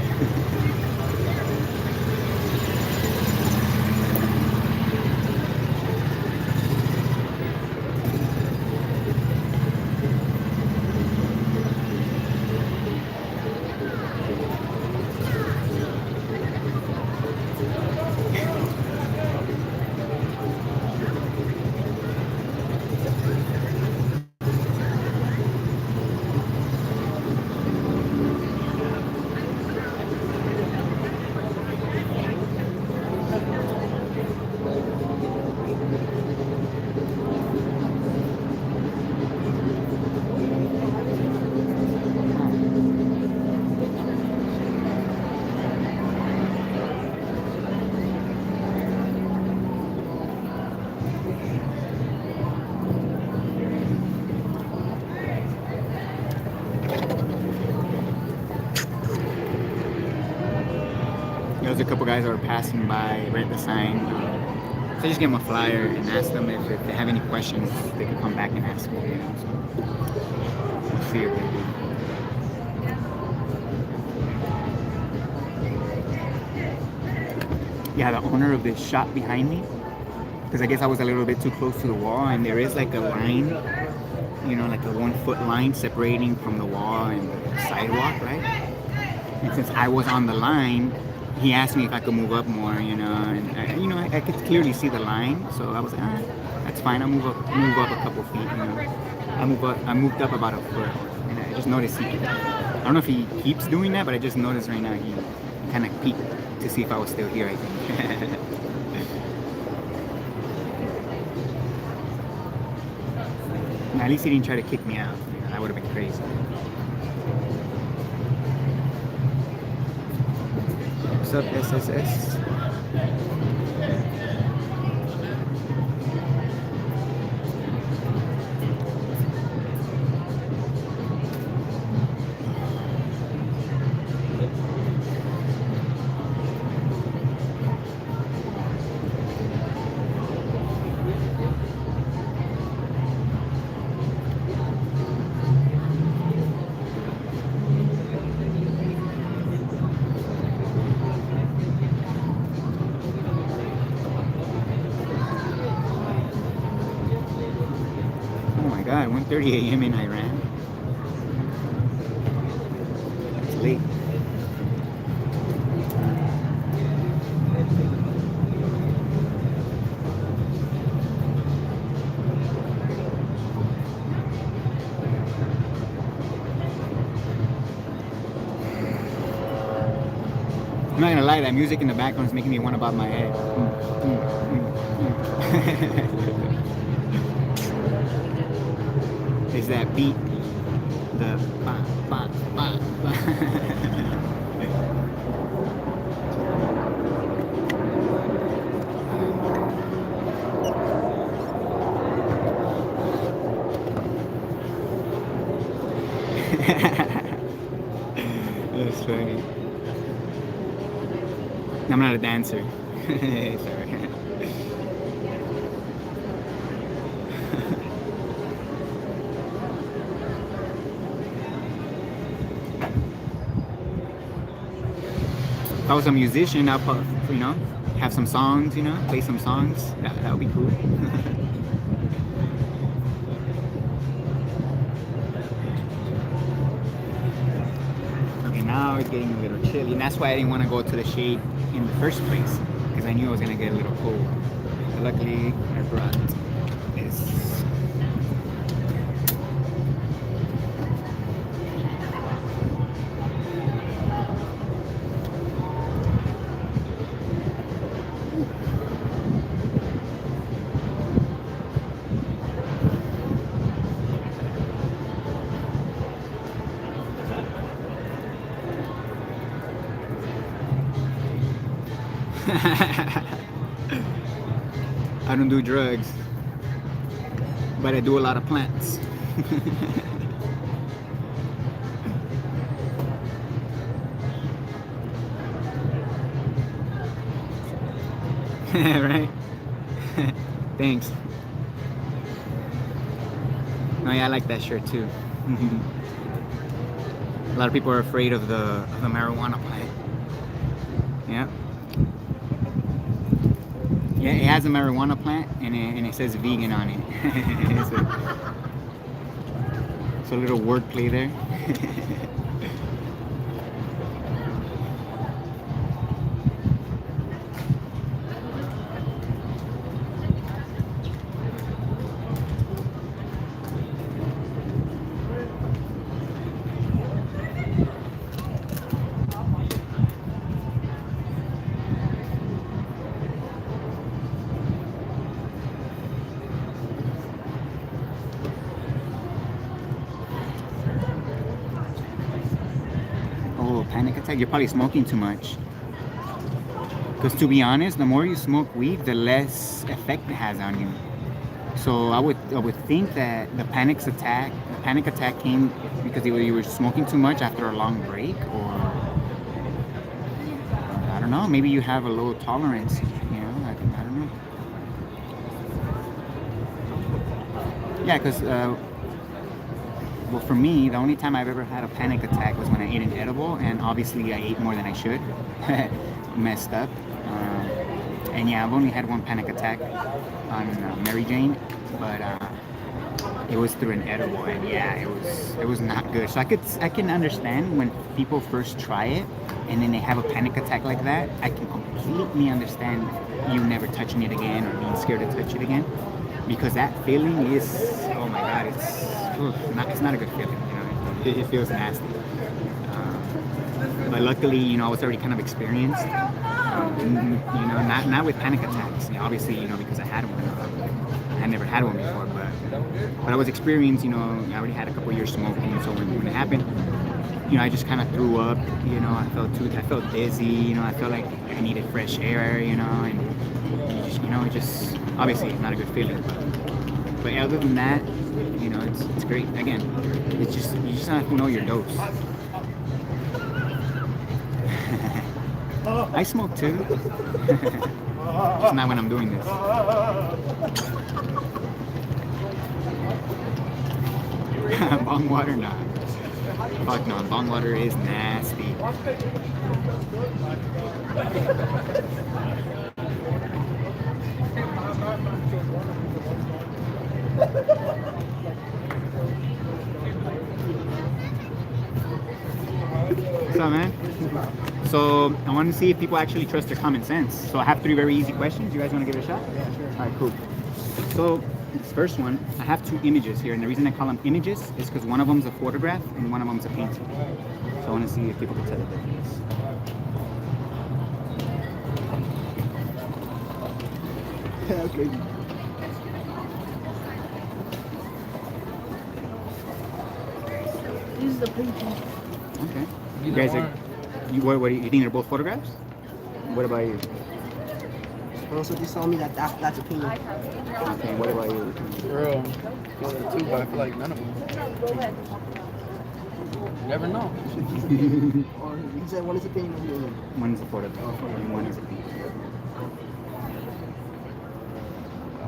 There was a couple guys that were passing by, read the sign. So I just gave them a flyer and asked them if they have any questions, they could come back and ask me. So we'll see if they do. Yeah, the owner of this shop behind me, because I guess I was a little bit too close to the wall, and there is like a line, like a 1 foot line separating from the wall and the sidewalk, right? And since I was on the line, he asked me if I could move up more, and I could clearly see the line, so I was like, that's fine. I'll move up a couple feet. I moved up about a foot, and I just noticed I don't know if he keeps doing that, but I just noticed right now he kind of peeked to see if I was still here, I think. At least he didn't try to kick me out. That would have been crazy. What's up, SSS? God, 1:30 a.m. in Iran. It's late. not gonna lie, that music in the background is making me want to bob my head. It's that beat. The ba, ba, ba, ba. That's funny. I'm not a dancer. Sorry. If I was a musician, I'll put, have some songs, play some songs. That would be cool. Okay, now it's getting a little chilly, and that's why I didn't want to go to the shade in the first place, because I knew I was gonna get a little cold. But luckily, I brought this. I don't do drugs, but I do a lot of plants. Right? Thanks. Oh yeah, I like that shirt too. A lot of people are afraid of the marijuana plant. Yeah. Yeah, it has a marijuana plant and it says vegan on it. It's a little wordplay there. Panic attack? You're probably smoking too much. Because to be honest, the more you smoke weed, the less effect it has on you. So I would think that the panic attack came because you were smoking too much after a long break, or I don't know, maybe you have a low tolerance. I don't know. Yeah, because well, for me, the only time I've ever had a panic attack was when I ate an edible, and obviously I ate more than I should. Messed up. And yeah, I've only had one panic attack on Mary Jane, but it was through an edible, and yeah, it was not good. So I can understand when people first try it, and then they have a panic attack like that. I can completely understand you never touching it again or being scared to touch it again, because that feeling is, oh my god, it's not a good feeling. It feels nasty. But luckily, I was already kind of experienced. Not with panic attacks. Obviously, because I had one. I had never had one before, but I was experienced. I already had a couple years smoking, so when it happened, I just kind of threw up. I felt dizzy. I felt like I needed fresh air. And it just obviously not a good feeling. But other than that, it's great. Again, it's just you just have to know your dose. I smoke too. Just not when I'm doing this. Bong water, nah. Fuck no, bong water is nasty. What's up, man? So I want to see if people actually trust their common sense. So I have 3 very easy questions. You guys want to give it a shot? Yeah, sure. All right, cool. So this first one, I have 2 images here, and the reason I call them images is because one of them's a photograph and one of them's a painting. So I want to see if people can tell the difference. That's crazy. Use the painting. Okay. You Either guys one. are, what do you think they're both photographs? What about you? Also, just told me that's a painting. Okay, what about you? Bro, two, but I feel like none of them. You never know. Or he said one is a painting and the other. One is a photograph and one is a painting.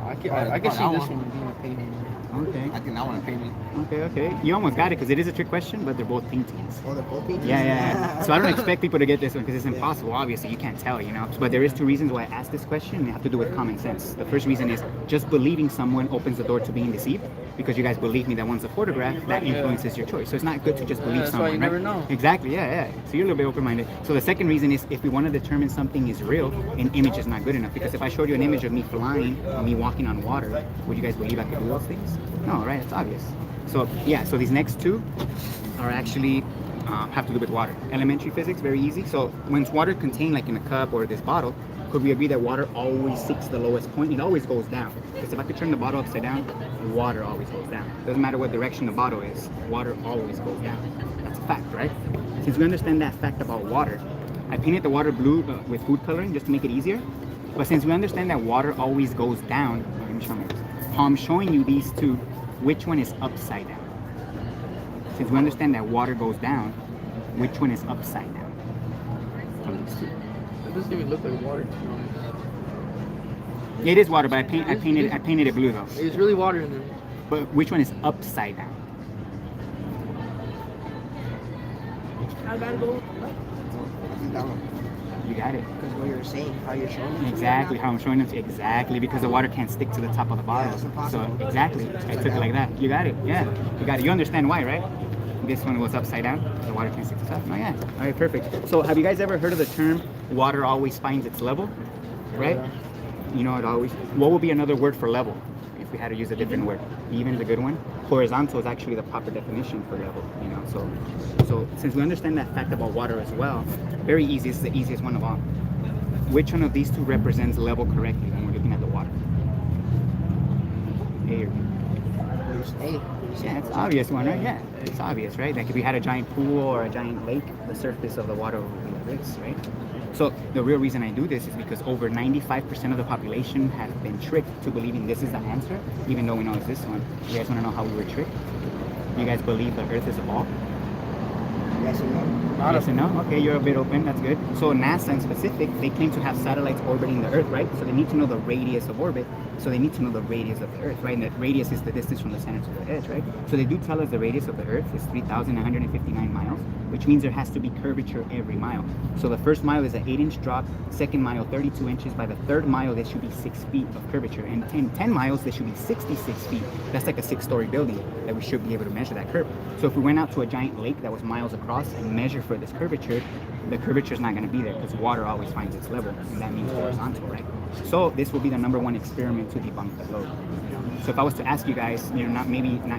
I can see this one being a painting. Okay. I think I want to paint it. Okay. You almost got it because it is a trick question, but they're both paintings. Oh, they're both paintings? Yeah. So I don't expect people to get this one because it's impossible. Obviously, you can't tell, you know. But there is two reasons why I asked this question, and they have to do with common sense. The first reason is just believing someone opens the door to being deceived, because you guys believe me that one's a photograph, that influences your choice. So it's not good to just believe That's someone. why you right? never know. Exactly. Yeah. So you're a little bit open-minded. So the second reason is if we want to determine something is real, an image is not good enough. Because if I showed you an image of me flying or me walking on water, would you guys believe I could do those things? No, right? It's obvious. So yeah, so these next two are actually have to do with water. Elementary physics, very easy. So when water contained like in a cup or this bottle, could we agree that water always seeks the lowest point? It always goes down. Because if I could turn the bottle upside down, water always goes down. Doesn't matter what direction the bottle is, water always goes down. That's a fact, right? Since we understand that fact about water, I painted the water blue with food coloring just to make it easier. But since we understand that water always goes down, let me show you. How I'm showing you these two, which one is upside down? Since we understand that water goes down, which one is upside down? From these two. It doesn't even look like water. It is water, but I painted it blue though. It's really water in there. But which one is upside down? I gotta go. That one. You got it. Because what you're saying, how you're showing it. Exactly how I'm showing them to you. Exactly, because the water can't stick to the top of the bottle. Yeah, it's impossible. So exactly, I took it like that. You got it. Yeah, you got it. You understand why, right? This one was upside down. The water can't stick to the top. Oh yeah. All right, perfect. So have you guys ever heard of the term "water always finds its level"? Right? You know, it always. What would be another word for level if we had to use a different word? Even is a good one. Horizontal is actually the proper definition for level. You know, so since we understand that fact about water as well, very easy. This is the easiest one of all. Which one of these two represents level correctly when we're looking at the water? A or B? Yeah, it's obvious one, right? Yeah, it's obvious, right? Like if we had a giant pool or a giant lake, the surface of the water would be like this, right? So the real reason I do this is because over 95% of the population have been tricked to believing this is the answer, even though we know it's this one. You guys want to know how we were tricked? You guys believe the Earth is a ball? Yes and no. Yes and no? Okay, you're a bit open, that's good. So NASA in specific, they claim to have satellites orbiting the Earth, right? So they need to know the radius of orbit. So they need to know the radius of the Earth, right? And that radius is the distance from the center to the edge, right? So they do tell us the radius of the Earth is 3,159 miles, which means there has to be curvature every mile. So the first mile is an 8-inch drop, second mile 32 inches, by the third mile there should be 6 feet of curvature, and in 10 miles there should be 66 feet. That's like a 6-story building that we should be able to measure that curve. So if we went out to a giant lake that was miles across and measure for this curvature, the curvature is not going to be there because water always finds its level, and that means horizontal, right? So this will be the #1 experiment to debunk the globe. You know? So if I was to ask you guys, you know, not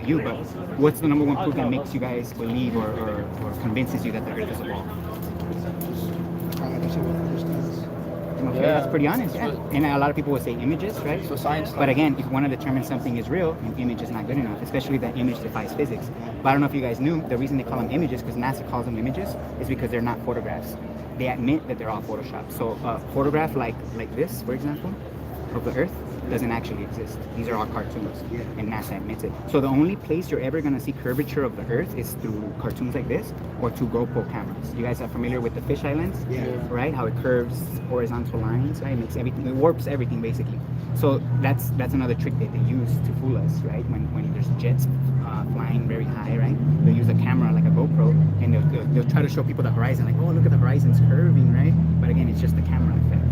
you, but what's the #1 proof that makes you guys believe or convinces you that the Earth is a ball? Okay, Yeah. that's pretty honest, yeah. And a lot of people would say images, right? So science. But again, if you want to determine something is real, an image is not good enough, especially that image defies physics. But I don't know if you guys knew, the reason they call them images, because NASA calls them images, is because they're not photographs. They admit that they're all photoshopped. So a photograph like this, for example, of the Earth doesn't actually exist. These are all cartoons, and NASA admits it. So the only place you're ever going to see curvature of the Earth is through cartoons like this or through GoPro cameras. You guys are familiar with the fisheye lens? Yeah. Right? How it curves horizontal lines, right? It makes everything, it warps everything basically. So that's another trick that they use to fool us, right? When there's jets flying very high, right? They'll use a camera like a GoPro, and they'll try to show people the horizon, like, oh, look at the horizon's curving, right? But again, it's just the camera effect.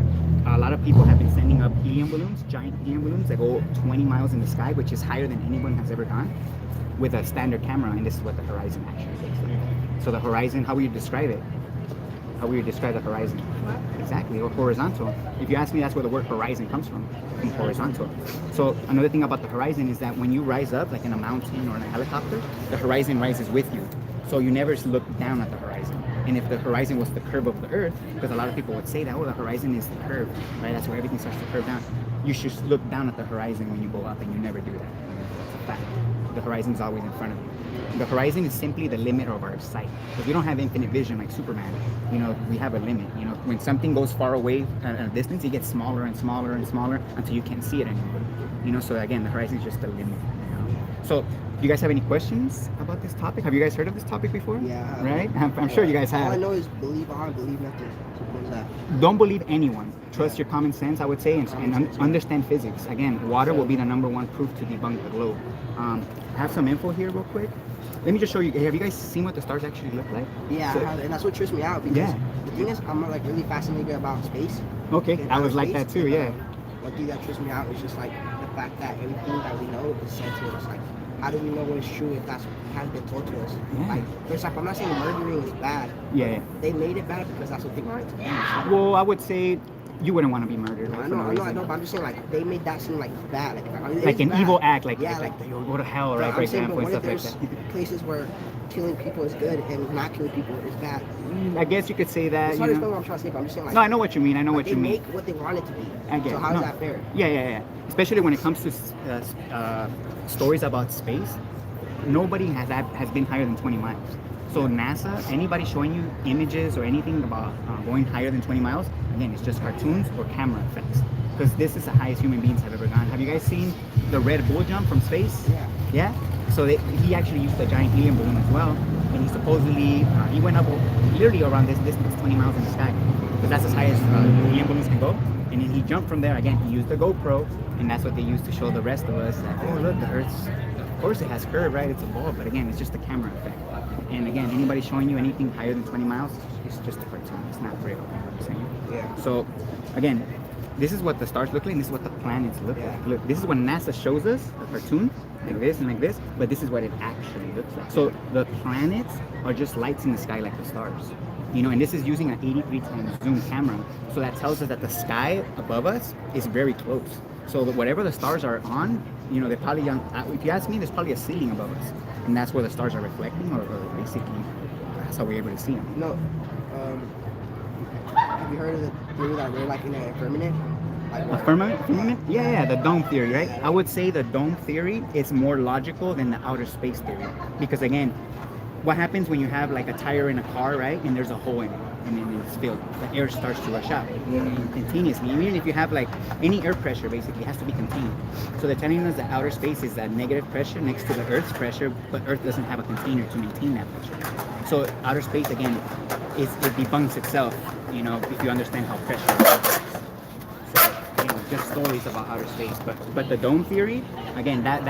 A lot of people have been sending up helium balloons, giant helium balloons that go 20 miles in the sky, which is higher than anyone has ever gone, with a standard camera, and this is what the horizon actually looks like. So the horizon, how would you describe it? How would you describe the horizon? Exactly, or horizontal. If you ask me, that's where the word horizon comes from horizontal. So another thing about the horizon is that when you rise up, like in a mountain or in a helicopter, the horizon rises with you. So you never look down at the horizon. And if the horizon was the curve of the Earth, because a lot of people would say that, oh, the horizon is the curve, right? That's where everything starts to curve down. you should look down at the horizon when you go up, and you never do that. It's a fact. The horizon's always in front of you. The horizon is simply the limit of our sight, because we don't have infinite vision like Superman. You know, we have a limit. You know, when something goes far away at a distance, it gets smaller and smaller and smaller until you can't see it anymore. You know, so again, the horizon is just a limit. You know? So, do you guys have any questions about this topic? Have you guys heard of this topic before? Yeah. Right? I'm sure you guys have. All I know is believe all, believe nothing. So what's that? Don't believe anyone. Trust your common sense, I would say, and understand physics. Again, water will be the #1 proof to debunk the globe. I have some info here real quick. Let me just show you. Have you guys seen what the stars actually look like? Yeah, So- I have, and that's what trips me out, because Yeah. the thing is, I'm like really fascinated about space. Okay, and I was outer like space, that too, and, yeah. One thing that trips me out is just like the fact that everything that we know is said to us. Like, how do we know what is true if that's has been told to us? Yeah. Like, for example, I'm not saying murdering is bad. Yeah. They made it bad because that's what they wanted to do. Well, I would say you wouldn't want to be murdered. Right, I for no know, reason. but I'm just saying, like, they made that seem like bad. Like Like an bad. evil act, like, yeah, like you'll go to hell, right, for I'm saying, example, but and what if stuff like there's that. places where killing people is good and not killing people is bad? I guess you could say that. It's You hard to explain know? what I'm trying to say, but I'm just saying, like, No, I know what you mean. I know what they you mean. make what they want it to be. I get So it. how is No. that fair? Yeah. Especially when it comes to stories about space, nobody has been higher than 20 miles. So NASA, anybody showing you images or anything about going higher than 20 miles, again, it's just cartoons or camera effects. Because this is the highest human beings have ever gone. Have you guys seen the Red Bull jump from space? Yeah. Yeah? So he actually used a giant helium balloon as well. And he supposedly, he went up literally around this distance, 20 miles in the sky. Because that's as high as helium balloons can go. And then he jumped from there. Again, he used the GoPro. And that's what they used to show the rest of us that, oh, look, the Earth's, of course it has curve, right? It's a ball. But again, it's just a camera effect. And again, anybody showing you anything higher than 20 miles, it's just a cartoon. It's not real. You know what I'm saying? Yeah. So, again, this is what the stars look like, and this is what the planets look like. Look, this is what NASA shows us, the cartoon, like this and like this, but this is what it actually looks like. So the planets are just lights in the sky like the stars. You know, and this is using an 83 times zoom camera. So that tells us that the sky above us is very close. So that whatever the stars are on, you know, they're probably on, if you ask me, there's probably a ceiling above us. And that's where the stars are reflecting, or basically, that's how we're able to see them. No. Have you heard of the theory that we're like in a firmament? Like, A firmament? Yeah, the dome theory, right? I would say the dome theory is more logical than the outer space theory. Because again, what happens when you have like a tire in a car, right? And there's a hole in it, and then it's filled. The air starts to rush out continuously. Even if you have like any air pressure, basically, it has to be contained. So they're telling us that outer space is that negative pressure next to the Earth's pressure, but Earth doesn't have a container to maintain that pressure. So outer space, again, it debunks itself, you know, if you understand how pressure works. So, you know, just stories about outer space. But the dome theory, again, that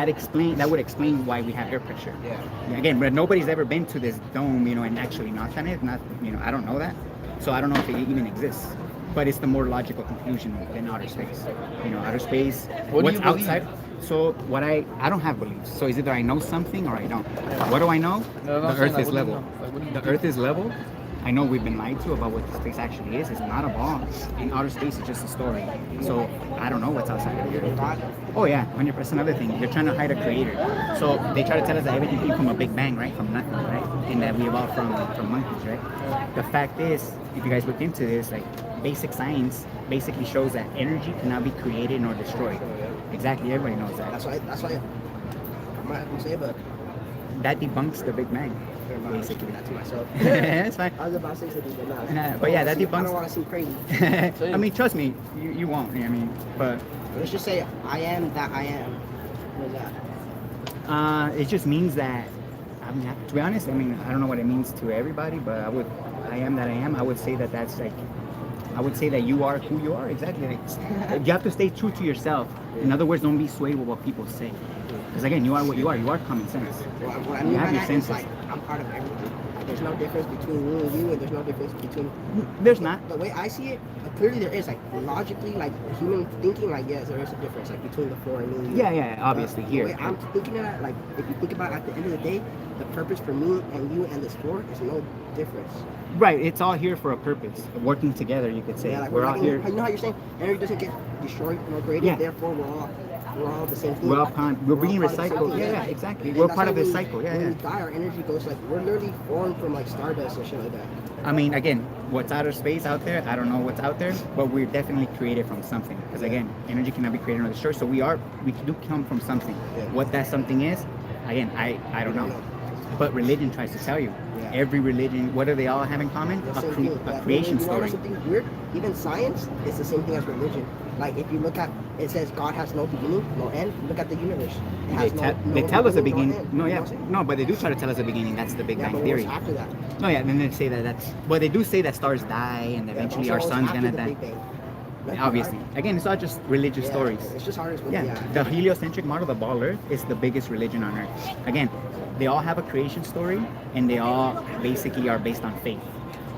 would explain why we have air pressure. Yeah. Again, but nobody's ever been to this dome, you know, and actually knocked on it. Not, you know, I don't know that. So I don't know if it even exists. But it's the more logical conclusion than outer space. You know, outer space, What do what's you believe? outside. So what I don't have beliefs. So it's either I know something or I don't. What do I know? No, The I'm saying, Earth like, is what do you level. know? Like, what do you The do? Earth is level. I know we've been lied to about what the space actually is. It's not a ball. In outer space, it's just a story. So I don't know what's outside of here. Oh yeah, 100% other thing. They're trying to hide a creator. So they try to tell us that everything came from a big bang, right? From nothing, right? And that we evolved from monkeys, right? The fact is, if you guys look into this, like basic science basically shows that energy cannot be created nor destroyed. Exactly, everybody knows that. That's why I'm not gonna say it, but That debunks the Big Bang, basically basically. that to myself. That's fine. I was about to say something, but no. But yeah, that I debunks. don't want to seem crazy. I mean, trust me, you won't. I mean, but Let's just say I am that I am. What is that? it just means that. I mean, to be honest, I mean, I don't know what it means to everybody, but I am that I am. I would say that that's like, I would say that you are who you are. Exactly. Like, you have to stay true to yourself. In other words, don't be swayed with what people say. Because again, you are what you are. You are common sense. What I You mean have by your that is senses. like I'm part of everything. There's no difference between me and you, and there's no difference between. There's not. The way I see it, clearly there is. Like logically, like human thinking, like yes, there is a difference, like between the four and me and you. Yeah, obviously The here. way I'm thinking of that, like if you think about it, at the end of the day, the purpose for me and you and this floor is no difference. Right. It's all here for a purpose. Working together, you could say. Yeah, like we're all like, here. You know how you're saying energy doesn't get destroyed nor created. Yeah. Therefore, we're all the same thing. We're being all part of the same recycled. thing, Yeah, exactly. And We're that's part why of this when- cycle. Yeah, when yeah. we die, our energy goes like we're literally formed from like stardust and shit like that. I mean, again, what's outer space out there, I don't know what's out there, but we're definitely created from something. Because again, energy cannot be created on the shore, so we do come from something. What that something is, again, I don't know. But religion tries to tell you. Yeah. Every religion, what do they all have in common? The A same thing. Yeah. creation You wanna know story. something weird? Even science is the same thing as religion. Like if you look at, it says God has no beginning, no end. Look at the universe. It has They tell us a no beginning. end. No, You know yeah, what I'm saying? no, but they do try to tell us a beginning. That's the Big Yeah, Bang but theory. what's after that? No, yeah, then they say that's. But they do say that stars die and eventually Yeah, our but also sun's after gonna the die. Big Bang. Like, Obviously, again, it's all just religious yeah, stories. It's just hard to explain. Yeah, the heliocentric model, the ball Earth, is the biggest religion on Earth. Again, they all have a creation story, and they all basically are based on faith.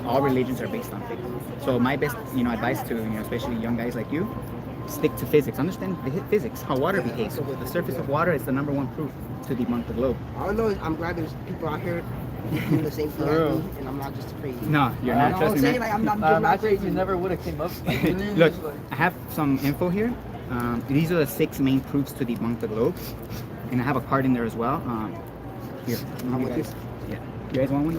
All religions are based on faith. So my best, advice to especially young guys like you, stick to physics. Understand the physics, how water behaves. The surface of water is the #1 proof to debunk the globe. All I know is I'm glad there's people out here doing the same thing as me, and I'm not just crazy. No, you're You not. know what Trust I'm me, saying? man. Like I'm not Actually, crazy. you never would have came up. Look, I have some info here. These are the 6 main proofs to debunk the globe, and I have a card in there as well. Here, I'm you with guys. Yeah, you guys want one?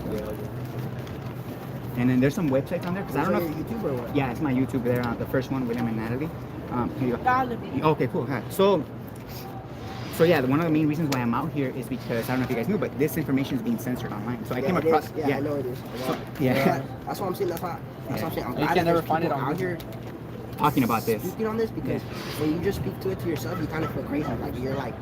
And then there's some websites on there because I don't know. If, YouTube or what? yeah, it's my YouTube there. The first one, William and Natalie. Here you go. All of it. Okay, cool. Hi. So yeah, one of the main reasons why I'm out here is because I don't know if you guys knew, but this information is being censored online. So I came it across. is. Yeah, I know it is. So, yeah. That's what I'm saying. That's what I'm saying. I'm You glad can that never there's find it people on out here Talking about this. speaking on this because when you just speak to it to yourself, you kind of feel crazy. Like you're like,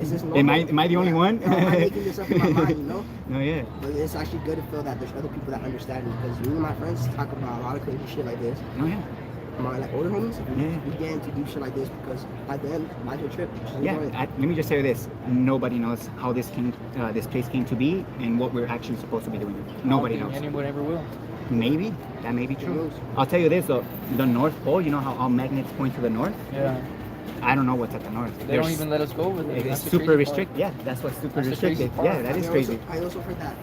is this normal? Am I the only one? Am I making this up in my mind? You know. No, yeah. But it's actually good to feel that there's other people that understand me because me and my friends talk about a lot of crazy shit like this. No, yeah. My like older homies, Yeah. we get into deep shit like this because by then life's a trip. Just Yeah, enjoy it. let me just say this: nobody knows how this place came to be, and what we're actually supposed to be doing. Nobody knows. Anyone ever will. Maybe that may be Who true. knows? I'll tell you this: though, the North Pole. You know how all magnets point to the north? Yeah. I don't know what's at the north. They don't even let us go with it. It's That's the super crazy part. restricted. Yeah, that's what's super That's the crazy restricted. part. Yeah, that is crazy. I also heard that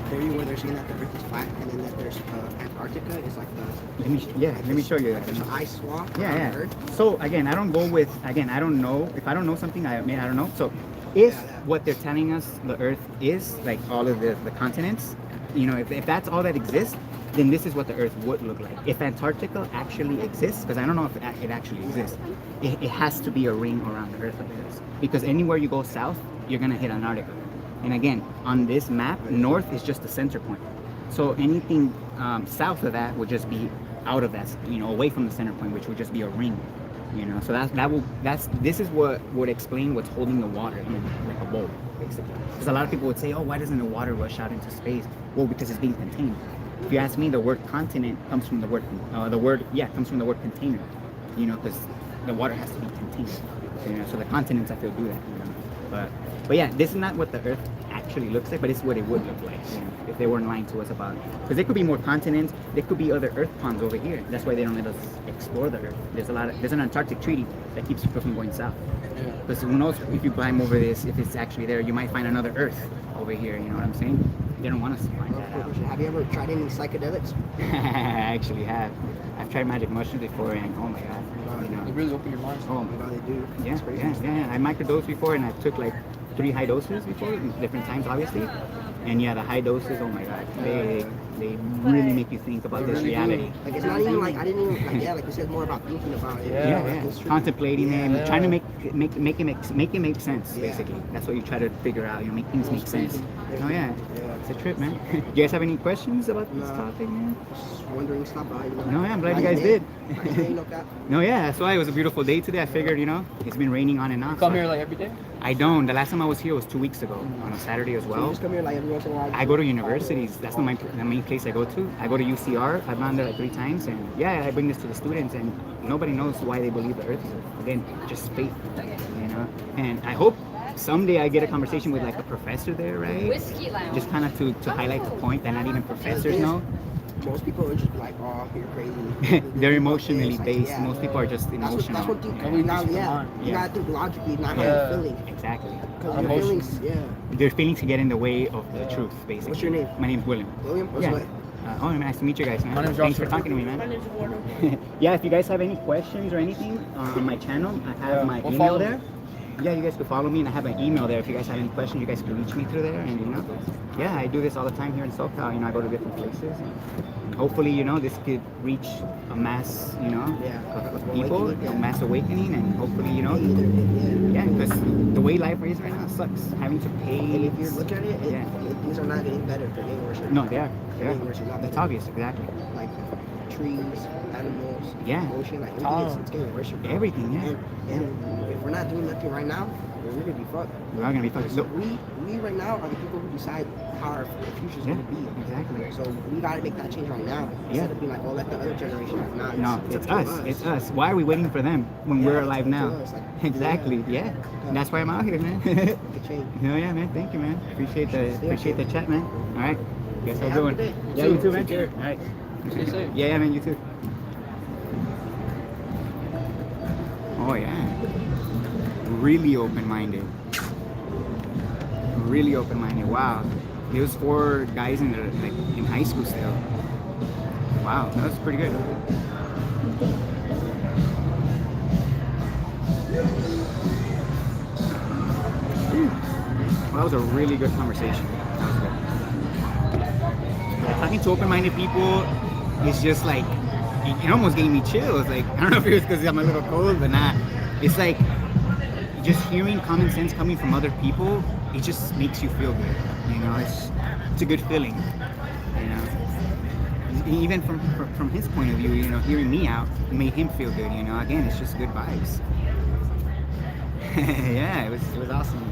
theory where they're saying that the Earth is flat and then that there's Antarctica is like the Let me show you that. there's an ice wall Yeah, around yeah. the Earth. So again, I don't go with I don't know. If I don't know something, I admit I don't know. So if what they're telling us the Earth is, like all of the continents, if that's all that exists, then this is what the Earth would look like. If Antarctica actually exists, because I don't know if it actually exists, it has to be a ring around the Earth like this. Because anywhere you go south, you're gonna hit Antarctica. And again, on this map, north is just the center point. So anything south of that would just be out of that, away from the center point, which would just be a ring. So this is what would explain what's holding the water in like a bowl, basically. Because a lot of people would say, oh, why doesn't the water rush out into space? Well, because it's being contained. If you ask me, the word continent comes from the word comes from the word container. Because the water has to be contained. So the continents, I feel, do that. But yeah, this is not what the Earth actually looks like, but it's what it would look like if they weren't lying to us about it. Because there could be more continents, there could be other Earth ponds over here. That's why they don't let us explore the Earth. There's an Antarctic treaty that keeps people from going south. Because who knows if you climb over this, if it's actually there, you might find another Earth over here. You know what I'm saying? They don't want us to find that out. Have you ever tried any psychedelics? I actually have. I've tried magic mushrooms before, and oh my god, They really open your mind. Oh You know they do. yeah, It's crazy. yeah. I microdosed before, and I took like 3 high doses before, different times, obviously. And yeah, the high doses, oh my god, they really make you think about this reality. Like it's not even like I didn't even like you said, more about thinking about it. Yeah, Like, it's true. Contemplating it, Yeah. trying to make it make sense. Basically, that's what you try to figure out. Make things make sense. Oh yeah, it's a trip, man. Do you guys have any questions about this No. topic, man? Just wondering, stop by. No, yeah, I'm glad you guys did. No cap. No, yeah, that's why it was a beautiful day today. I figured, it's been raining on and off. Come so- here like every day? I don't. The last time I was here was 2 weeks ago on a Saturday as So you well. just come here like every once in a while. I go to universities. That's not the main place I go to. I go to UCR. I've gone there like 3 times, and yeah, I bring this to the students, and nobody knows why they believe the Earth is again just faith, And I hope someday I get a conversation with like a professor there, right? Just kind of to highlight the point that not even professors know. Most people are just be like, oh, you're crazy. They're emotionally Like, based. yeah, Most people are just That's emotional. what thing. And we Now, just yeah, come on. you Yeah. gotta think logically, not how Yeah. you're feeling. Exactly. Because your Emotions. feelings, yeah. Their feelings to get in the way of the truth, basically. What's your name? My name's William. William, what's Yeah. what? Oh, nice to meet you guys, man. My name's Thanks for Joshua. talking to me, My man. name's Warner. Yeah, if you guys have any questions or anything on my channel, I have Yeah, my we'll email follow there. yeah, you guys could follow me, and I have an email there. If you guys have any questions, you guys can reach me through there. And yeah, I do this all the time here in SoCal. I go to different places. And hopefully, this could reach a mass, of people, a mass awakening, and hopefully, yeah, because the way life is right now sucks. Having to pay. And if you look at it, yeah, things are not getting better. They're getting worse. no, they are. They're getting worse. Not It's better. obvious, exactly. Like trees, animals, Yeah. ocean, like it's getting worse. Bro. Everything, yeah. And if we're not doing nothing right now, we're gonna be fucked. We're all gonna be fucked. So we right now are the people who decide how our future's Yeah, gonna be. exactly. So we gotta make that change right now. Instead of being like, oh, let the other generation have not. No, it's up to us. It's us. Why are we waiting for them when we're alive it's up now? to us, like, Exactly. Yeah. And that's why I'm out here, man. The change. Hell yeah, man. Thank you, man. Appreciate the chat, man. All right. Guess Hey, I'm have a doing. good day. Yeah, you too, man. All right. Stay safe. Yeah, man. You too. Oh yeah. Really open-minded. Really open-minded. Wow. There was 4 guys in high school still. Wow, that was pretty good. Well, that was a really good conversation. That was good. Talking to open-minded people is just like, it almost gave me chills. Like, I don't know if it was because I'm a little cold, but nah. It's like, just hearing common sense coming from other people, it just makes you feel good. It's a good feeling. Even from his point of view, hearing me out made him feel good. Again, it's just good vibes. Yeah, it was awesome.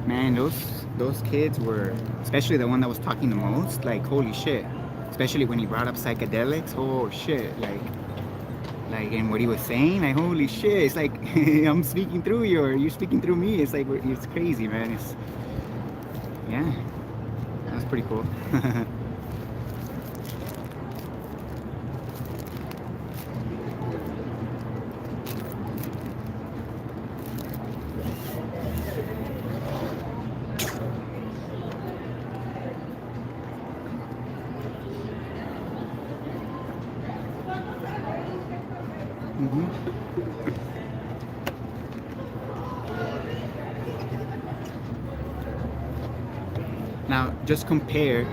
Man, those kids were, especially the one that was talking the most, like, holy shit. Especially when he brought up psychedelics, oh shit, like and what he was saying, like, holy shit, it's like I'm speaking through you or you're speaking through me. It's like, it's crazy, man. Yeah, that's pretty cool. Now, just compare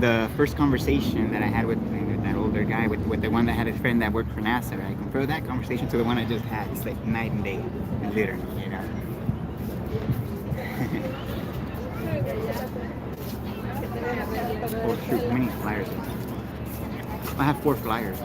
the first conversation that I had with that older guy, with the one that had a friend that worked for NASA, right? Compare that conversation to the one I just had. It's like night and day, literally, Oh shoot, how many flyers? I have 4 flyers.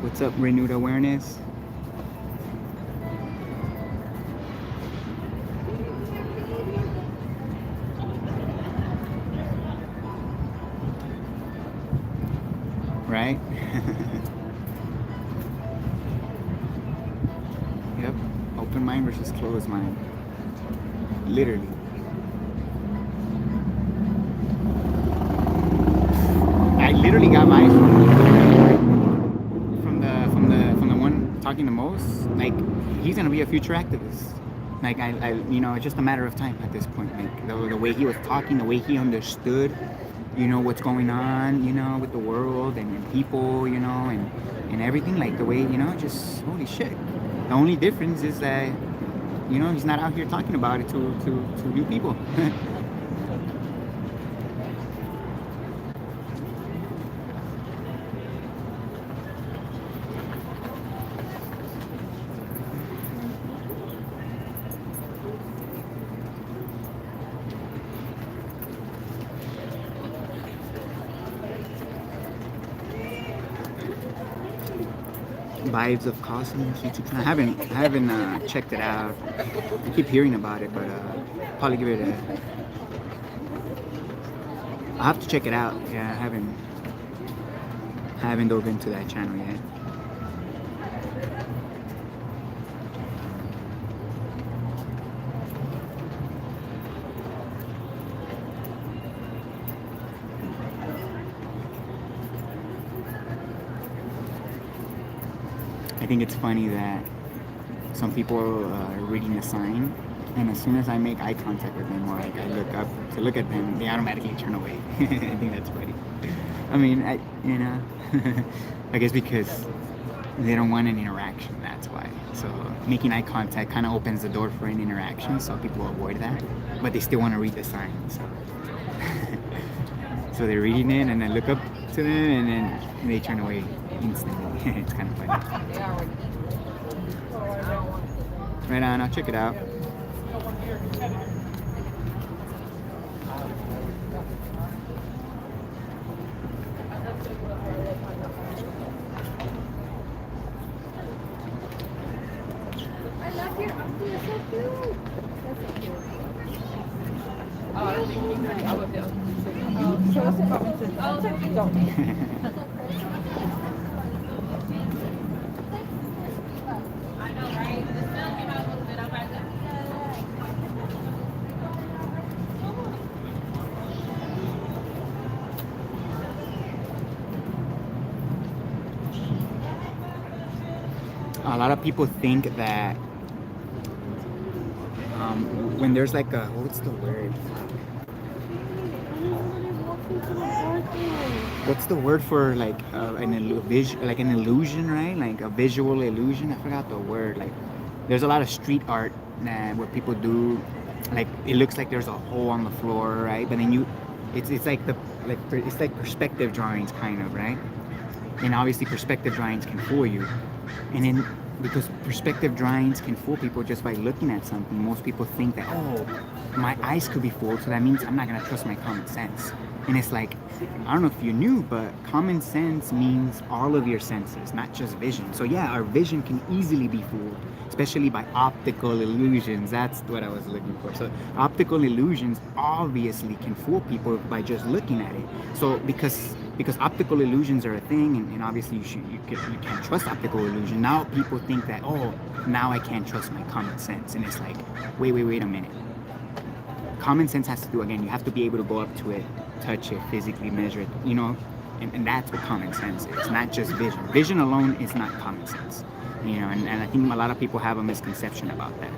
What's up, Renewed Awareness? Right? Yep. Open mind versus closed mind. Literally. I literally got vibes from the one talking the most. Like, he's gonna be a future activist. Like, I it's just a matter of time at this point. Like, the way he was talking, the way he understood, what's going on, with the world and people, and everything. Like, the way, just holy shit. The only difference is that, he's not out here talking about it to new people. Vibes of Cosmos YouTube channel. I haven't checked it out. I keep hearing about it, but probably give it a. I'll have to check it out. Yeah, I haven't dove into that channel yet. I think it's funny that some people are reading the sign, and as soon as I make eye contact with them or like I look up to look at them, they automatically turn away. I think that's funny. I mean, I guess because they don't want an interaction, that's why. So making eye contact kind of opens the door for an interaction, so people avoid that, but they still want to read the sign. So, so they're reading it, and then look up to them, and then they turn away instantly. It's kind of funny. Right on, I'll check it out. I love your uncle. You're so cute. That's so cute. Oh, I don't think you can. I would do. Show us a button. Oh, don't. A lot of people think that when there's like a, what's the word? What's the word for like an illusion, right? Like a visual illusion. I forgot the word. Like there's a lot of street art where people do, like it looks like there's a hole on the floor, right? But then it's like it's like perspective drawings, kind of, right? And obviously perspective drawings can fool you. And then because perspective drawings can fool people just by looking at something, most people think that, oh, my eyes could be fooled, so that means I'm not going to trust my common sense. And it's like, I don't know if you knew, but common sense means all of your senses, not just vision. So yeah, our vision can easily be fooled, especially by optical illusions. That's what I was looking for. So optical illusions obviously can fool people by just looking at it. So because optical illusions are a thing, and obviously you can't trust optical illusion. Now people think that, oh, now I can't trust my common sense. And it's like, wait a minute. Common sense has to do, again, you have to be able to go up to it, touch it, physically measure it, you know, and that's what common sense is, not just vision. Vision alone is not common sense, you know, and I think a lot of people have a misconception about that.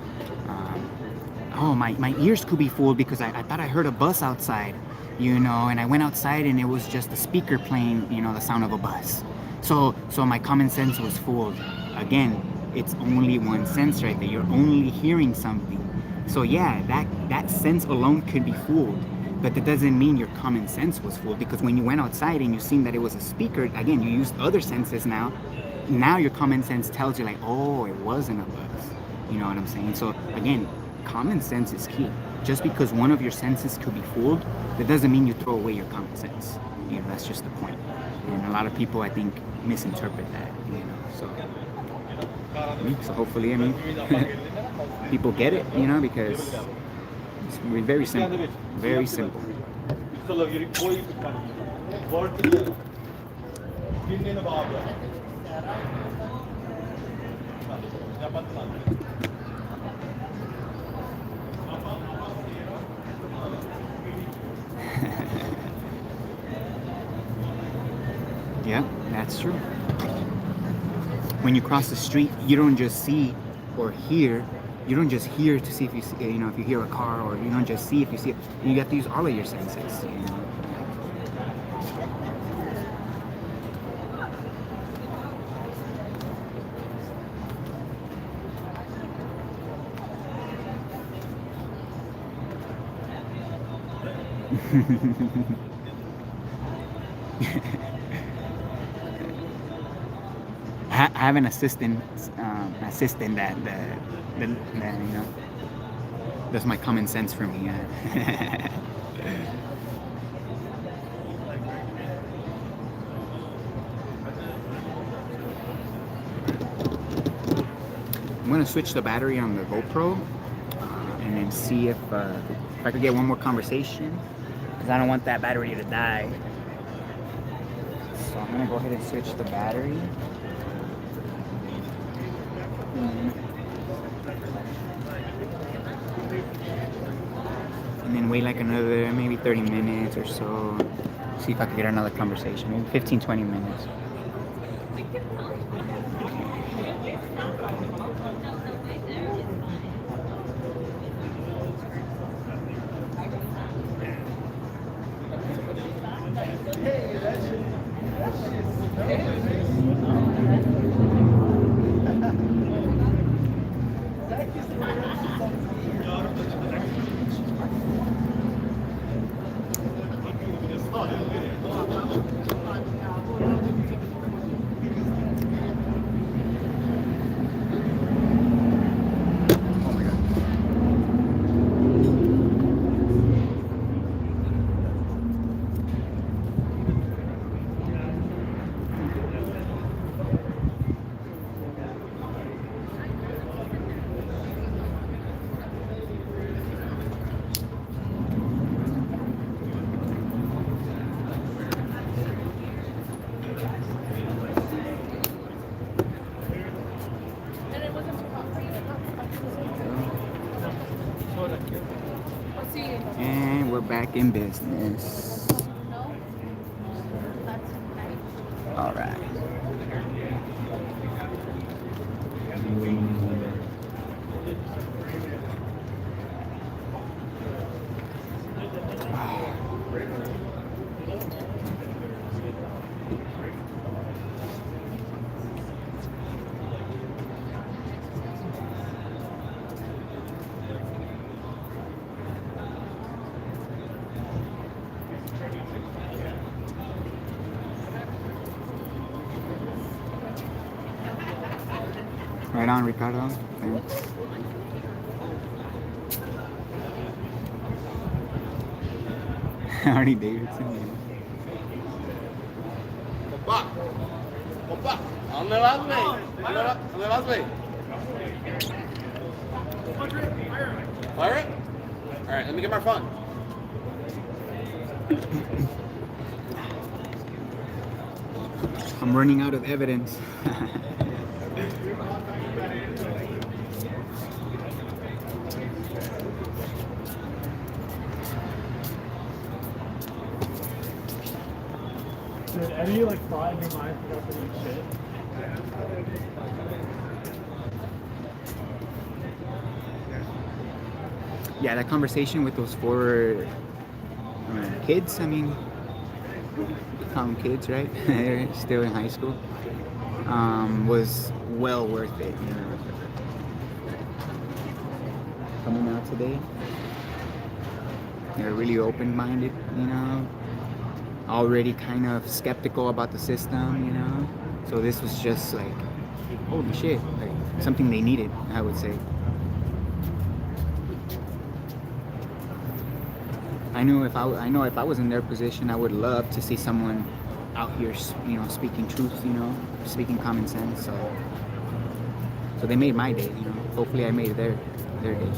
Oh, my ears could be fooled because I thought I heard a bus outside, you know, and I went outside and it was just a speaker playing, you know, the sound of a bus. So my common sense was fooled. Again, it's only one sense right there. You're only hearing something. So yeah, that sense alone could be fooled, but that doesn't mean your common sense was fooled, because when you went outside and you seen that it was a speaker, again, you used other senses now. Now your common sense tells you like, oh, it wasn't a bus. You know what I'm saying? So again, common sense is key. Just because one of your senses could be fooled, that doesn't mean you throw away your common sense. You know, that's just the point. And a lot of people, I think, misinterpret that, you know, so hopefully, I mean, people get it, you know, because it's very simple. Very simple. Yeah, that's true. When you cross the street, you don't just see or hear. You don't just hear to see if you see, you know, if you hear a car, or you don't just see if you see it. You have to use all of your senses, you know. I have an assistant that you know, that's my common sense for me. I'm gonna switch the battery on the GoPro and then see if I could get one more conversation, because I don't want that battery to die. So I'm gonna go ahead and switch the battery. And then wait like another maybe 30 minutes or so. See if I can get another conversation, maybe 15-20 minutes. And we're back in business. All right. Right on, Ricardo. Thanks. Harley Davidson. Opa! Opa! ¿A dónde vas, güey? ¿A dónde vas, güey? Fire it? Alright, let me get my phone. I'm running out of evidence. Did any like thought in your mind forgot to eat shit? Yeah, that conversation with those four kids, I mean, we call them kids, right? They're still in high school. Was well worth it, you know. Coming out today, they're really open-minded, you know. Already kind of skeptical about the system, you know. So this was just like, holy shit, like something they needed, I would say. I know if I was in their position, I would love to see someone out here, you know, speaking truth, you know, speaking common sense. So they made my day, you know. Hopefully I made their day.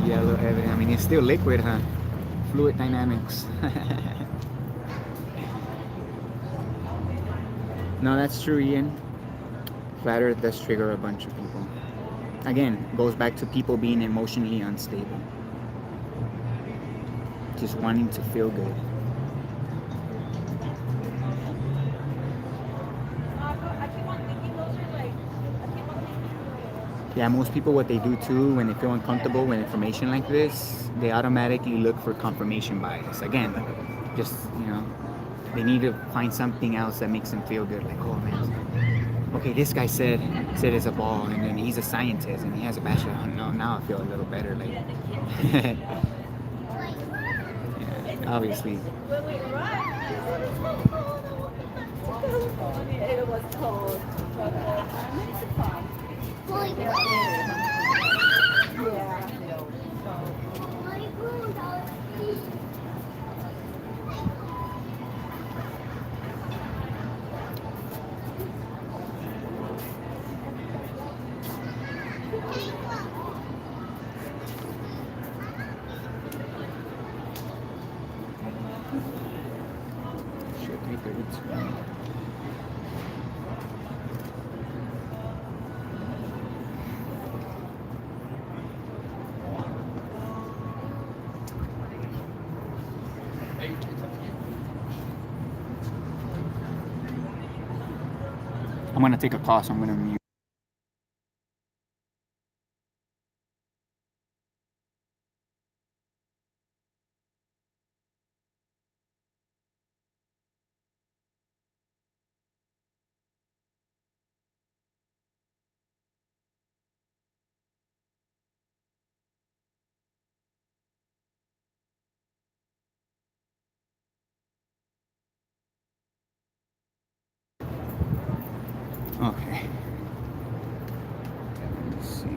Yellow evidence. I mean, it's still liquid, huh? Fluid dynamics. No, that's true, Ian. Flat Earth does trigger a bunch of people. Again, goes back to people being emotionally unstable. Just wanting to feel good. Yeah, most people, what they do too, when they feel uncomfortable with information like this, they automatically look for confirmation bias. Again, just, you know, they need to find something else that makes them feel good. Like, oh man, okay, this guy said it's a ball, and then he's a scientist, and he has a bachelor. Oh, no, now I feel a little better. Like, yeah, obviously. It was cold, but it's fun. Yeah. I'm gonna take a call, so I'm gonna mute. Okay. Let's see.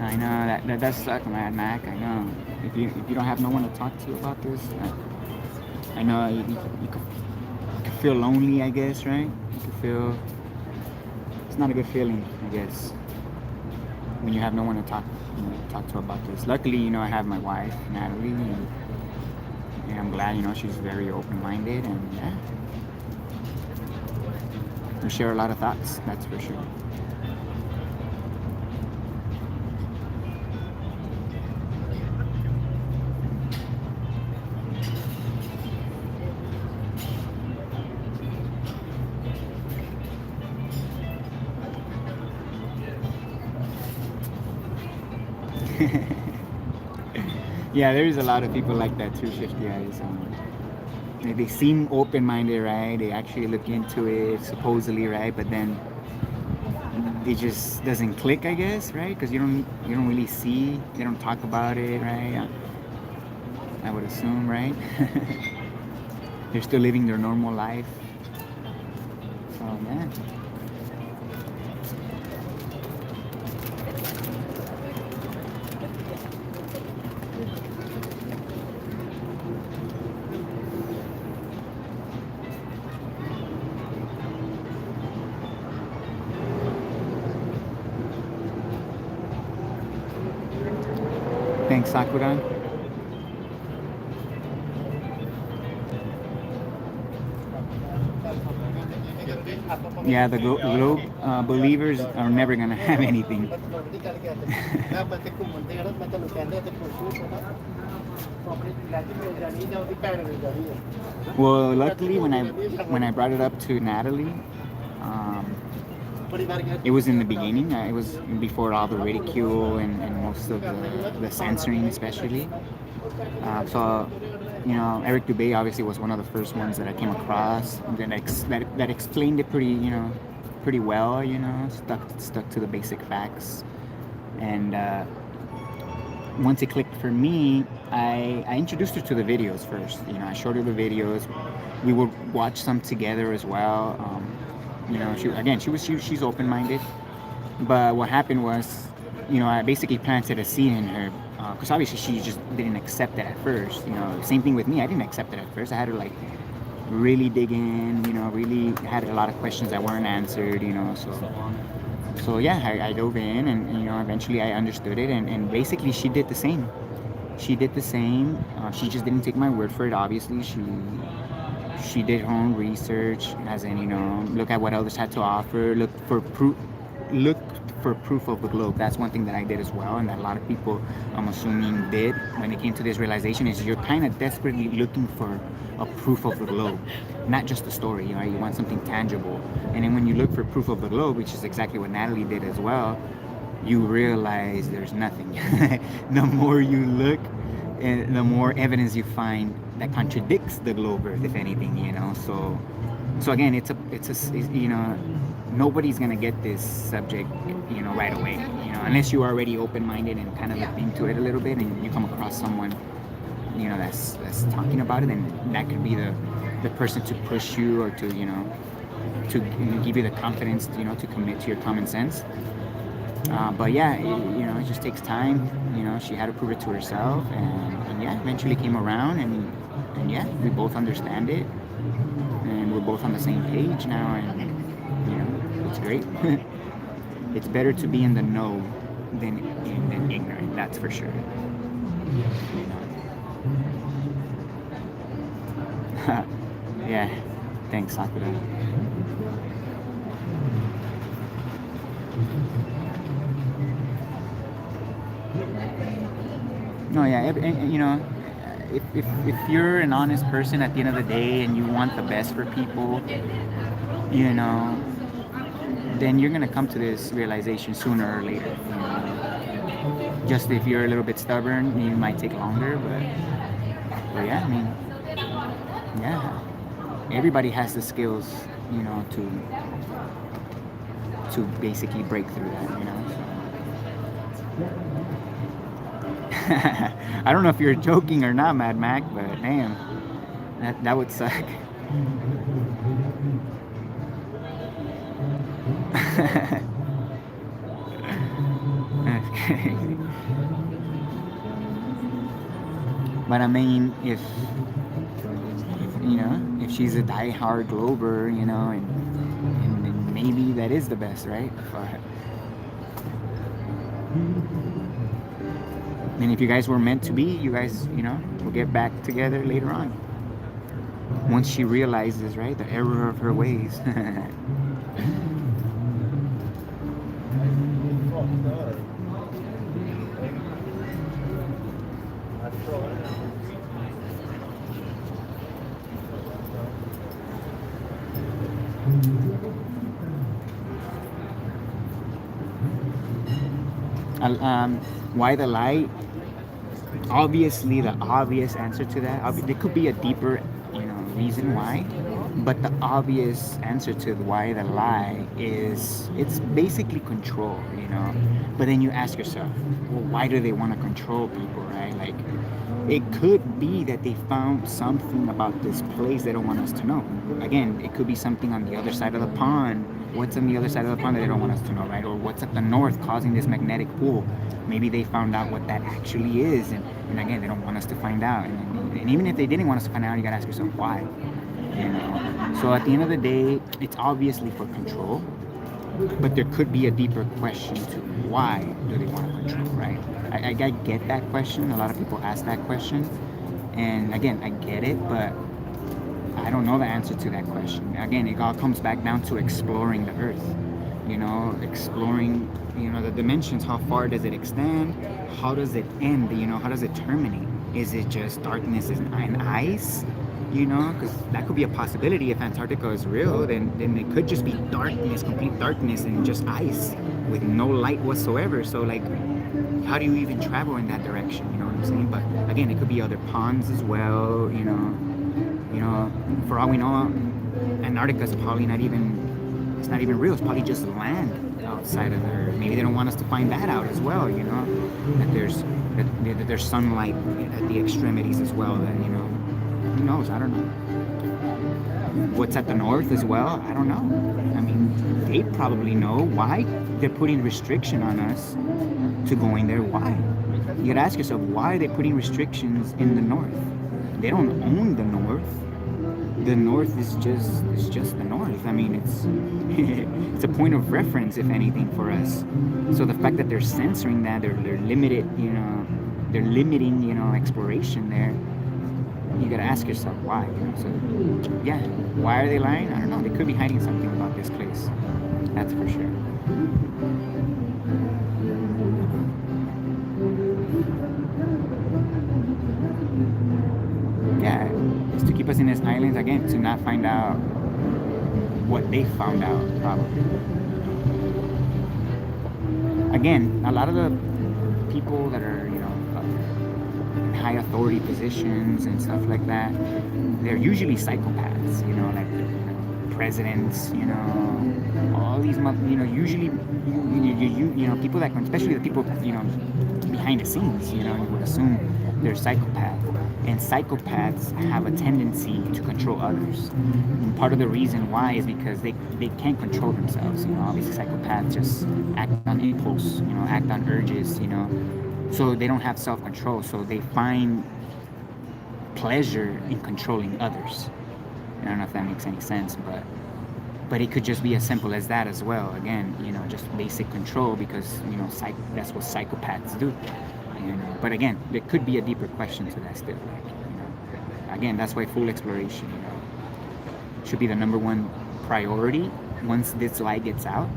I know that does suck, man, Mac. I know. If you don't have no one to talk to about this, I know you could feel lonely, I guess, right? You could feel it's not a good feeling, I guess, when you have no one to talk to about this. Luckily, I have my wife, Natalie, and I'm glad, she's very open-minded, and yeah, we share a lot of thoughts. That's for sure. Yeah, there's a lot of people like that too, 50 eyes. They seem open-minded, right? They actually look into it, supposedly, right? But then it just doesn't click, I guess, right? Because you don't really see, they don't talk about it, right? I would assume, right? They're still living their normal life. So yeah. Thanks, Sakura. Yeah, the globe believers are never gonna have anything. Well, luckily, when I brought it up to Natalie, it was in the beginning. It was before all the ridicule and most of the censoring, especially. So, Eric Dubé obviously was one of the first ones that I came across that explained it pretty well. Stuck to the basic facts, and once it clicked for me, I introduced her to the videos first. I showed her the videos. We would watch some together as well. She's open-minded, but what happened was, I basically planted a seed in her, because obviously she just didn't accept it at first. Same thing with me. I didn't accept it at first. I had to really dig in. Really had a lot of questions that weren't answered. So yeah, I dove in, and eventually I understood it, and basically she did the same. She did the same. She just didn't take my word for it. Obviously, she did her own research, as in, look at what others had to offer, look for proof of the globe. That's one thing that I did as well, and that a lot of people, I'm assuming, did when it came to this realization, is you're kind of desperately looking for a proof of the globe, not just a story. You want something tangible. And then when you look for proof of the globe, which is exactly what Natalie did as well, you realize there's nothing. The more you look, the more evidence you find that contradicts the globe Earth, if anything. So again, it's nobody's gonna get this subject, you know, right away. You know, unless you're already open-minded and kind of looked into it a little bit, and you come across someone, you know, that's talking about it, then that could be the person to push you or to, you know, to give you the confidence, you know, to commit to your common sense. But yeah, you know, it just takes time. You know, she had to prove it to herself, and yeah, eventually came around, and yeah, we both understand it, and we're both on the same page now, and you know, it's great. It's better to be in the know than ignorant. That's for sure. You know? Yeah. Thanks, Sakura. No, yeah, you know, if you're an honest person at the end of the day and you want the best for people, you know, then you're gonna come to this realization sooner or later. You know? Just if you're a little bit stubborn, you might take longer, but yeah, I mean, yeah, everybody has the skills, you know, to basically break through that, you know. I don't know if you're joking or not, Mad Mac, but damn, that would suck. That's crazy. But I mean, if you know, if she's a die-hard Glober, you know, and maybe that is the best, right? But and if you guys were meant to be, you guys, you know, will get back together later on. Once she realizes, right, the error of her ways. Why the light? Obviously, the obvious answer to that, there could be a deeper, you know, reason why, but the obvious answer to why the lie is it's basically control, you know. But then you ask yourself, well, why do they want to control people, right? Like, it could be that they found something about this place they don't want us to know. Again, it could be something on the other side of the pond. What's on the other side of the pond that they don't want us to know, right? Or what's at the north causing this magnetic pull? Maybe they found out what that actually is, and again, they don't want us to find out. And even if they didn't want us to find out, you gotta ask yourself why. You know. So at the end of the day, it's obviously for control, but there could be a deeper question to why do they want to control, right? I get that question. A lot of people ask that question, and again, I get it, but I don't know the answer to that question. Again, it all comes back down to exploring the earth, you know, exploring, you know, the dimensions. How far does it extend? How does it end? You know, how does it terminate? Is it just darkness and ice? You know, because that could be a possibility. If Antarctica is real, then it could just be darkness, complete darkness, and just ice with no light whatsoever. So, like, how do you even travel in that direction? You know what I'm saying? But again, it could be other ponds as well. You know, for all we know, Antarctica is probably not even, it's not even real. It's probably just land outside of there. Maybe they don't want us to find that out as well. You know, that there's sunlight at the extremities as well. That, you know. Who knows? I don't know. What's at the north as well? I don't know. I mean, they probably know why they're putting restriction on us to going there. Why? You gotta ask yourself, why are they putting restrictions in the north? They don't own the north. The north is just the north. I mean, it's a point of reference, if anything, for us. So the fact that they're censoring that, they're limited, you know, they're limiting, you know, exploration there. You gotta ask yourself why. You know? So yeah, why are they lying? I don't know. They could be hiding something about this place. That's for sure. Yeah, it's to keep us in these islands again, to not find out what they found out, probably. Again, a lot of the people that are, you know, high authority positions and stuff like that, they're usually psychopaths, you know, like, you know, presidents, all these, usually, people that, especially the people, behind the scenes, you would assume they're psychopaths. And psychopaths have a tendency to control others. And part of the reason why is because they can't control themselves. Obviously psychopaths just act on impulse, act on urges, so they don't have self-control. So they find pleasure in controlling others. I don't know if that makes any sense, but it could just be as simple as that as well. Again, just basic control, because that's what psychopaths do. But again, there could be a deeper question to that still. Again, that's why full exploration, should be the number one priority once this light gets out.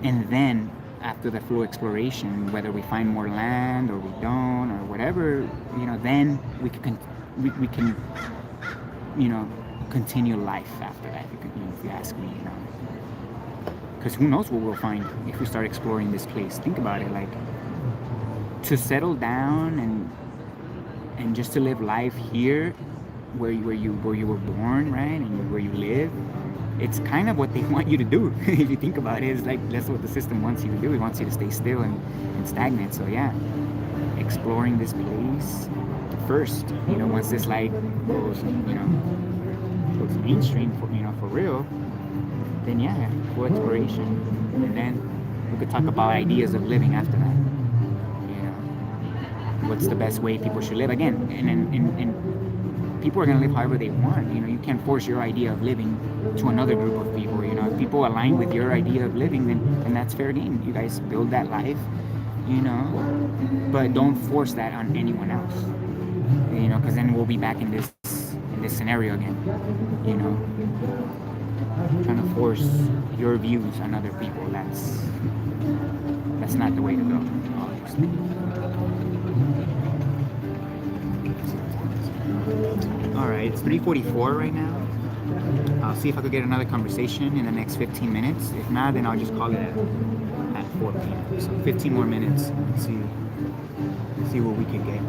And then after the full exploration, whether we find more land or we don't or whatever, then we can continue life after that. If you ask me, because who knows what we'll find if we start exploring this place. Think about it, like, to settle down and just to live life here where you were born, right, and where you live. It's kind of what they want you to do. If you think about it, it's like that's what the system wants you to do. It wants you to stay still and stagnant. So yeah, exploring this place first. Once this light goes, goes mainstream for real, then yeah, full exploration, and then we could talk about ideas of living after that. What's the best way people should live? Again, and people are gonna live however they want. You can't force your idea of living to another group of people. If people align with your idea of living, then that's fair game. You guys build that life, but don't force that on anyone else. Because then we'll be back in this scenario again. Trying to force your views on other people. That's not the way to go, obviously. Alright, it's 3:44 right now. I'll see if I could get another conversation in the next 15 minutes. If not, then I'll just call it at 4 p.m. So 15 more minutes and see what we can get.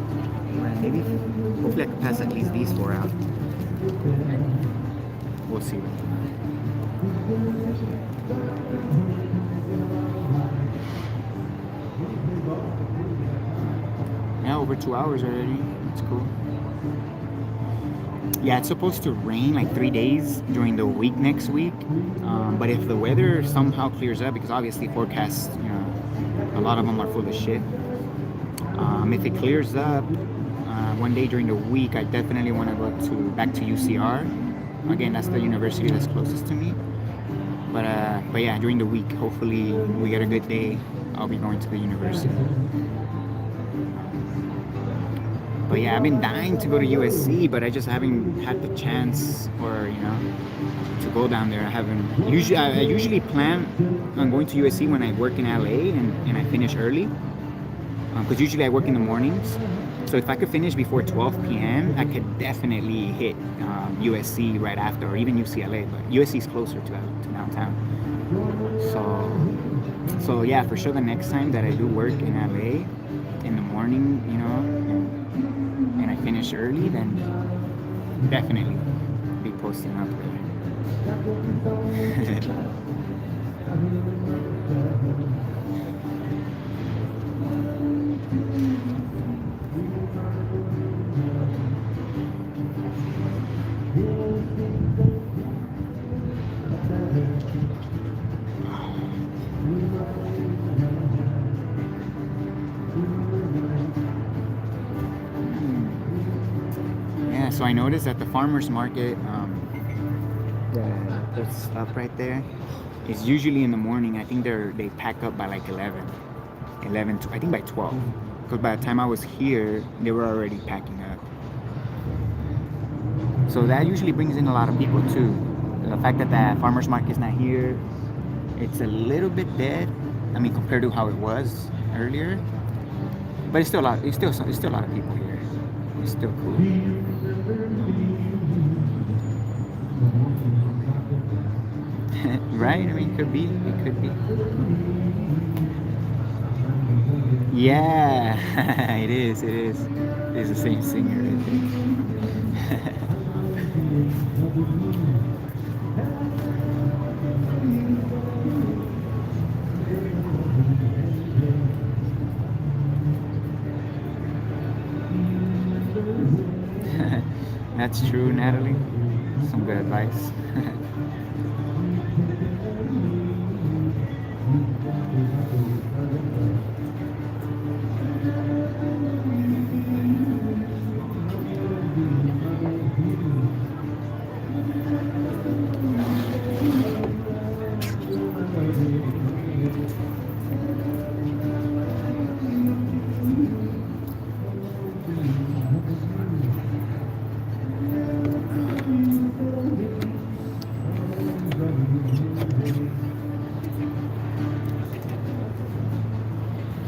Maybe, hopefully I can pass at least these 4 out. We'll see. Yeah, over 2 hours already. That's cool. Yeah, it's supposed to rain like 3 days during the week next week. But if the weather somehow clears up, because obviously forecasts, a lot of them are full of shit. If it clears up one day during the week, I definitely want to go back to UCR. Again, that's the university that's closest to me. But yeah, during the week, hopefully we get a good day. I'll be going to the university. But yeah, I've been dying to go to USC, but I just haven't had the chance, or to go down there. I usually plan on going to USC when I work in LA and I finish early, because usually I work in the mornings. So if I could finish before 12 p.m., I could definitely hit USC right after, or even UCLA. But USC is closer to downtown. So yeah, for sure the next time that I do work in LA in the morning, and I finish early, then definitely be posting up there. So I noticed that the farmer's market that's up right there is usually in the morning. I think they pack up by like 11, I think by 12. Because by the time I was here, they were already packing up. So that usually brings in a lot of people too. The fact that the farmer's market's not here, it's a little bit dead. I mean, compared to how it was earlier. But it's still a lot of people here. It's still cool. Right? I mean, it could be. Yeah, it is the same singer, I think. That's true, Natalie. Some good advice.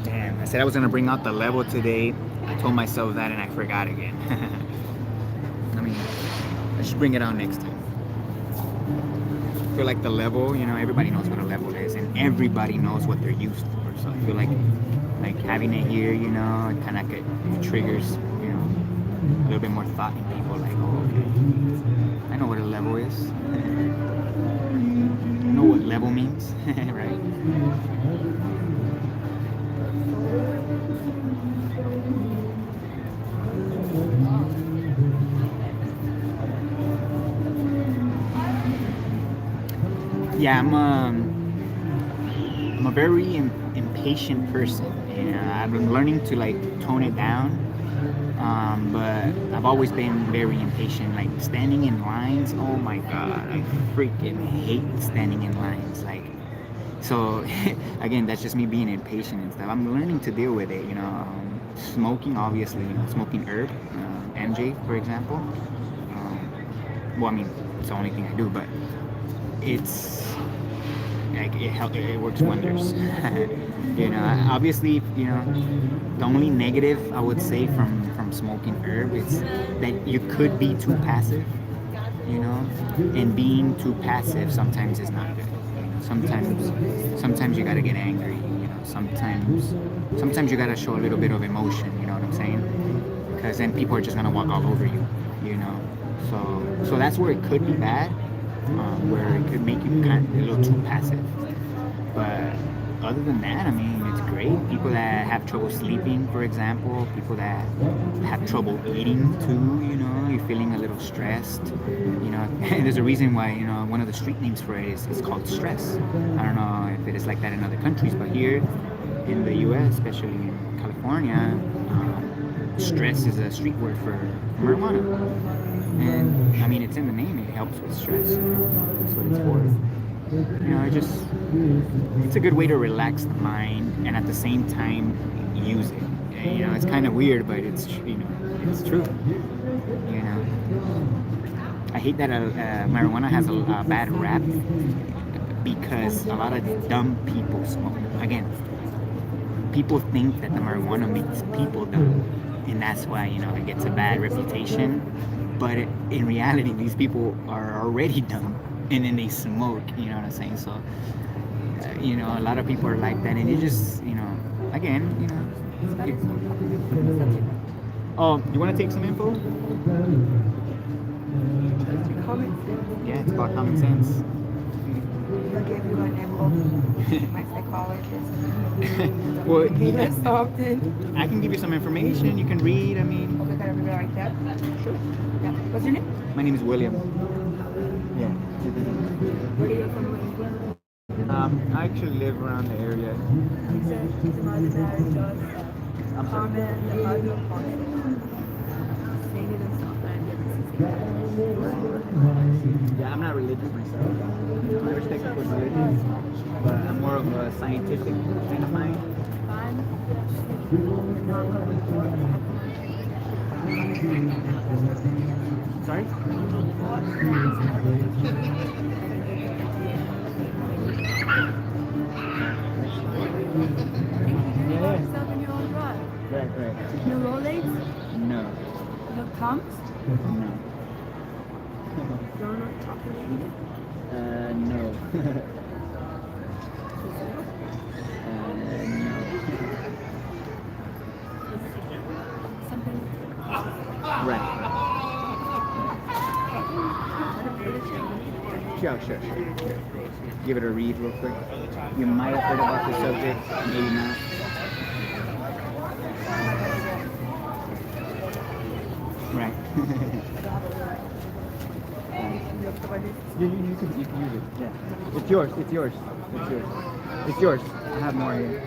Damn, I said I was gonna bring out the level today. I told myself that and I forgot again. I mean, I should bring it out next time. I feel like the level, you know, everybody knows what a level is and everybody knows what they're used for. So I feel like having it here, you know, it kind of it triggers, you know, a little bit more thought in people. Like, oh, okay, I know what a level is. I know what level means, right? Yeah, I'm a very impatient person, and I've been learning to like tone it down. But I've always been very impatient. Like standing in lines, oh my god, I freaking hate standing in lines. Like, so again, that's just me being impatient and stuff. I'm learning to deal with it. You know, smoking, obviously, you know, smoking herb, MJ, for example. Well, I mean, it's the only thing I do, but it's like it works wonders. You know, obviously, you know, the only negative I would say from smoking herb is that you could be too passive, you know, and being too passive sometimes is not good. You know, sometimes you gotta get angry, you know, sometimes you gotta show a little bit of emotion, you know what I'm saying, because then people are just gonna walk all over you, you know. So that's where it could be bad, where it could make you kind of a little too passive. But other than that, I mean, it's great. People that have trouble sleeping, for example, people that have trouble eating too, you know, you're feeling a little stressed, you know. There's a reason why, you know, one of the street names for it is called stress. I don't know if it is like that in other countries, but here in the US, especially in California, stress is a street word for marijuana. And I mean, it's in the name, it helps with stress, you know, that's what it's for. You know, it's a good way to relax the mind and at the same time use it. And, you know, it's kind of weird, but it's, you know, it's true. You know, I hate that marijuana has a bad rap because a lot of dumb people smoke. Again, people think that the marijuana makes people dumb, and that's why, you know, it gets a bad reputation. But in reality, these people are already dumb, and then they smoke. You know what I'm saying? So, you know, a lot of people are like that, and you just, you know, again, you know. Oh, you want to take some info? Yeah, it's about common sense. I'll give you an info. My psychologist. Well, This often. I can give you some information. You can read. I mean, Okay, can I read it like that? sure. Yeah. What's your name? My name is William. Yeah. Where do you from? I actually live around the area. He said he's not the marriage of I'm sorry. comment the mother of conflict. Saying it himself and Yeah, I'm not religious myself. I respect people's religion, but I'm more of a scientific kind of mind. Sorry? Yeah. Yourself in your own drive. Right. No Rolex? No. No pumps? No. You're not talking No. No. something. Right. Sure. Give it a read real quick. You might have heard about the subject, maybe not. Right. You can use it. Yeah. It's yours. I have more here.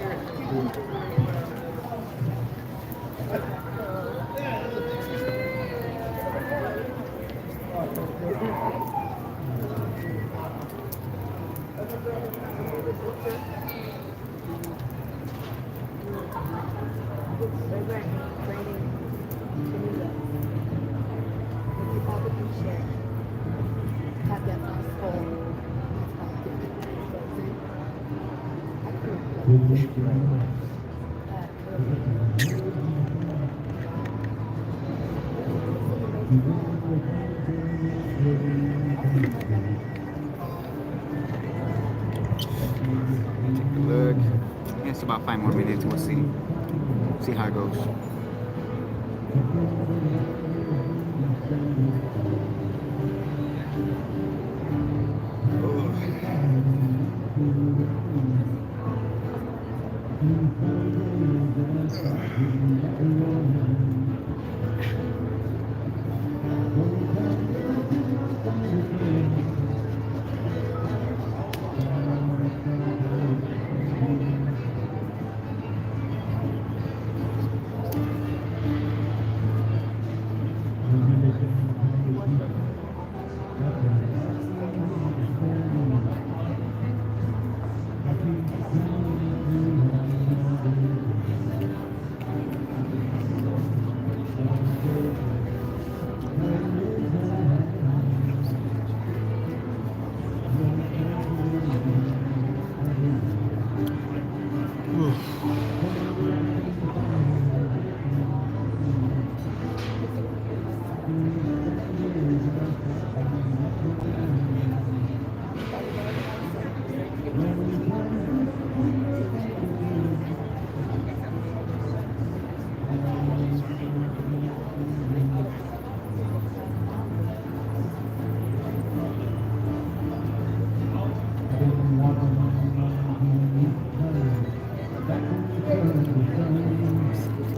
Take a look. It's about 5 more minutes. We'll see how it goes.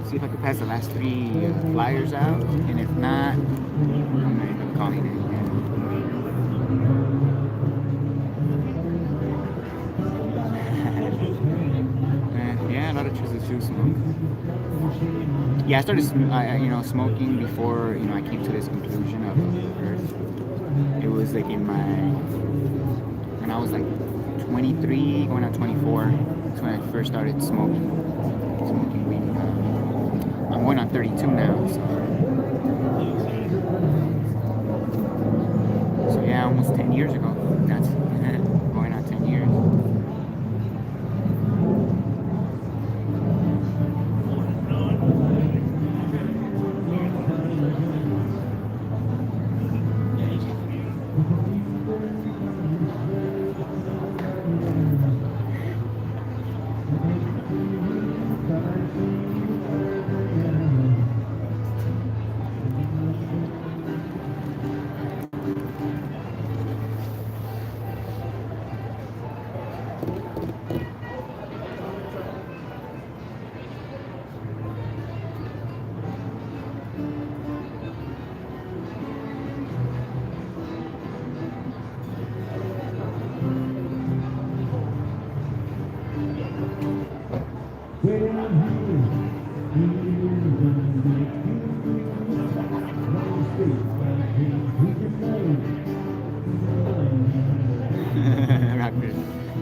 See if I could pass the last 3 flyers out, and if not, I might end up calling it. Yeah, a lot of choosers do smoke. Yeah, I started, smoking before, I came to this conclusion of Earth. It was like when I was like 23, going on 24. That's when I first started smoking weed. I'm going on 32 now, so yeah, almost 10 years ago. That's going on 10 years.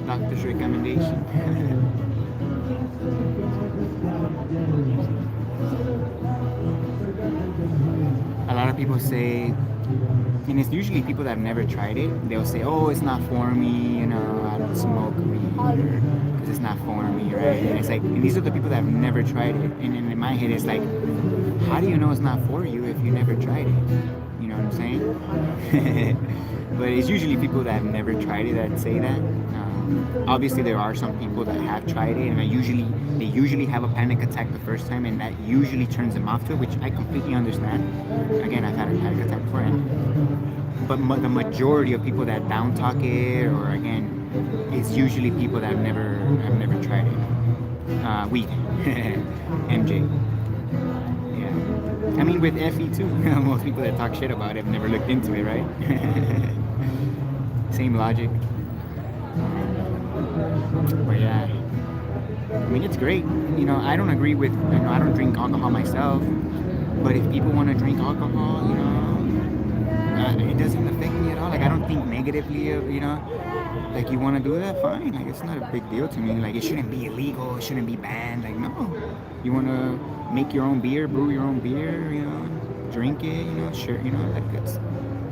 Doctor's recommendation. A lot of people say, and it's usually people that have never tried it, they'll say, oh, it's not for me, I don't smoke weed because it's not for me, right? And it's like, and these are the people that have never tried it. And then in my head, it's like, how do you know it's not for you if you never tried it? You know what I'm saying? But it's usually people that have never tried it that say that. Obviously, there are some people that have tried it, and they usually have a panic attack the first time, and that usually turns them off to it, which I completely understand. Again, I've had a panic attack before, and but the majority of people that down talk it, or again, is usually people that have never tried it. Weed, MJ. Yeah, I mean with FE too. Most people that talk shit about it have never looked into it, right? Same logic. But yeah, I mean it's great. You know, I don't agree with. You know, I don't drink alcohol myself. But if people want to drink alcohol, you know, it doesn't affect me at all. Like I don't think negatively of, you know, like you want to do that, fine. Like it's not a big deal to me. Like it shouldn't be illegal. It shouldn't be banned. Like no, you want to make your own beer, brew your own beer, you know, drink it, you know, share, you know, like it's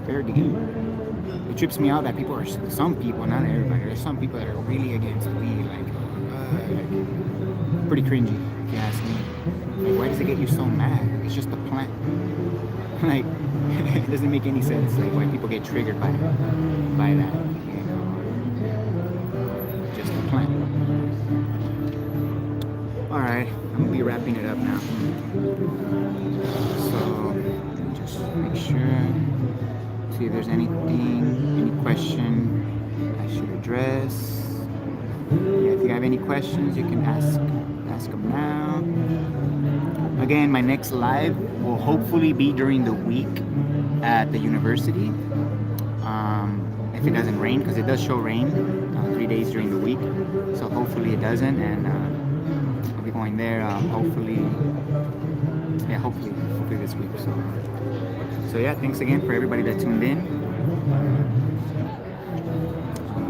fair game. It trips me out that people are, some people, not everybody, there's some people that are really against weed. Like pretty cringy, if you ask me. Like, why does it get you so mad? It's just a plant. Like, it doesn't make any sense. Like, why people get triggered by that. You know, just a plant. All right, I'm gonna be wrapping it up now. So, let me just make sure. See if there's anything, any question I should address. Yeah, if you have any questions, you can ask them now. Again, my next live will hopefully be during the week at the university. If it doesn't rain, because it does show rain 3 days during the week. So hopefully it doesn't, and I'll be going there. Hopefully this week. So yeah, thanks again for everybody that tuned in.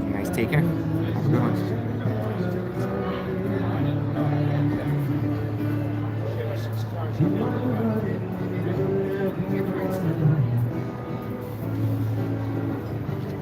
You guys take care. Have a good one.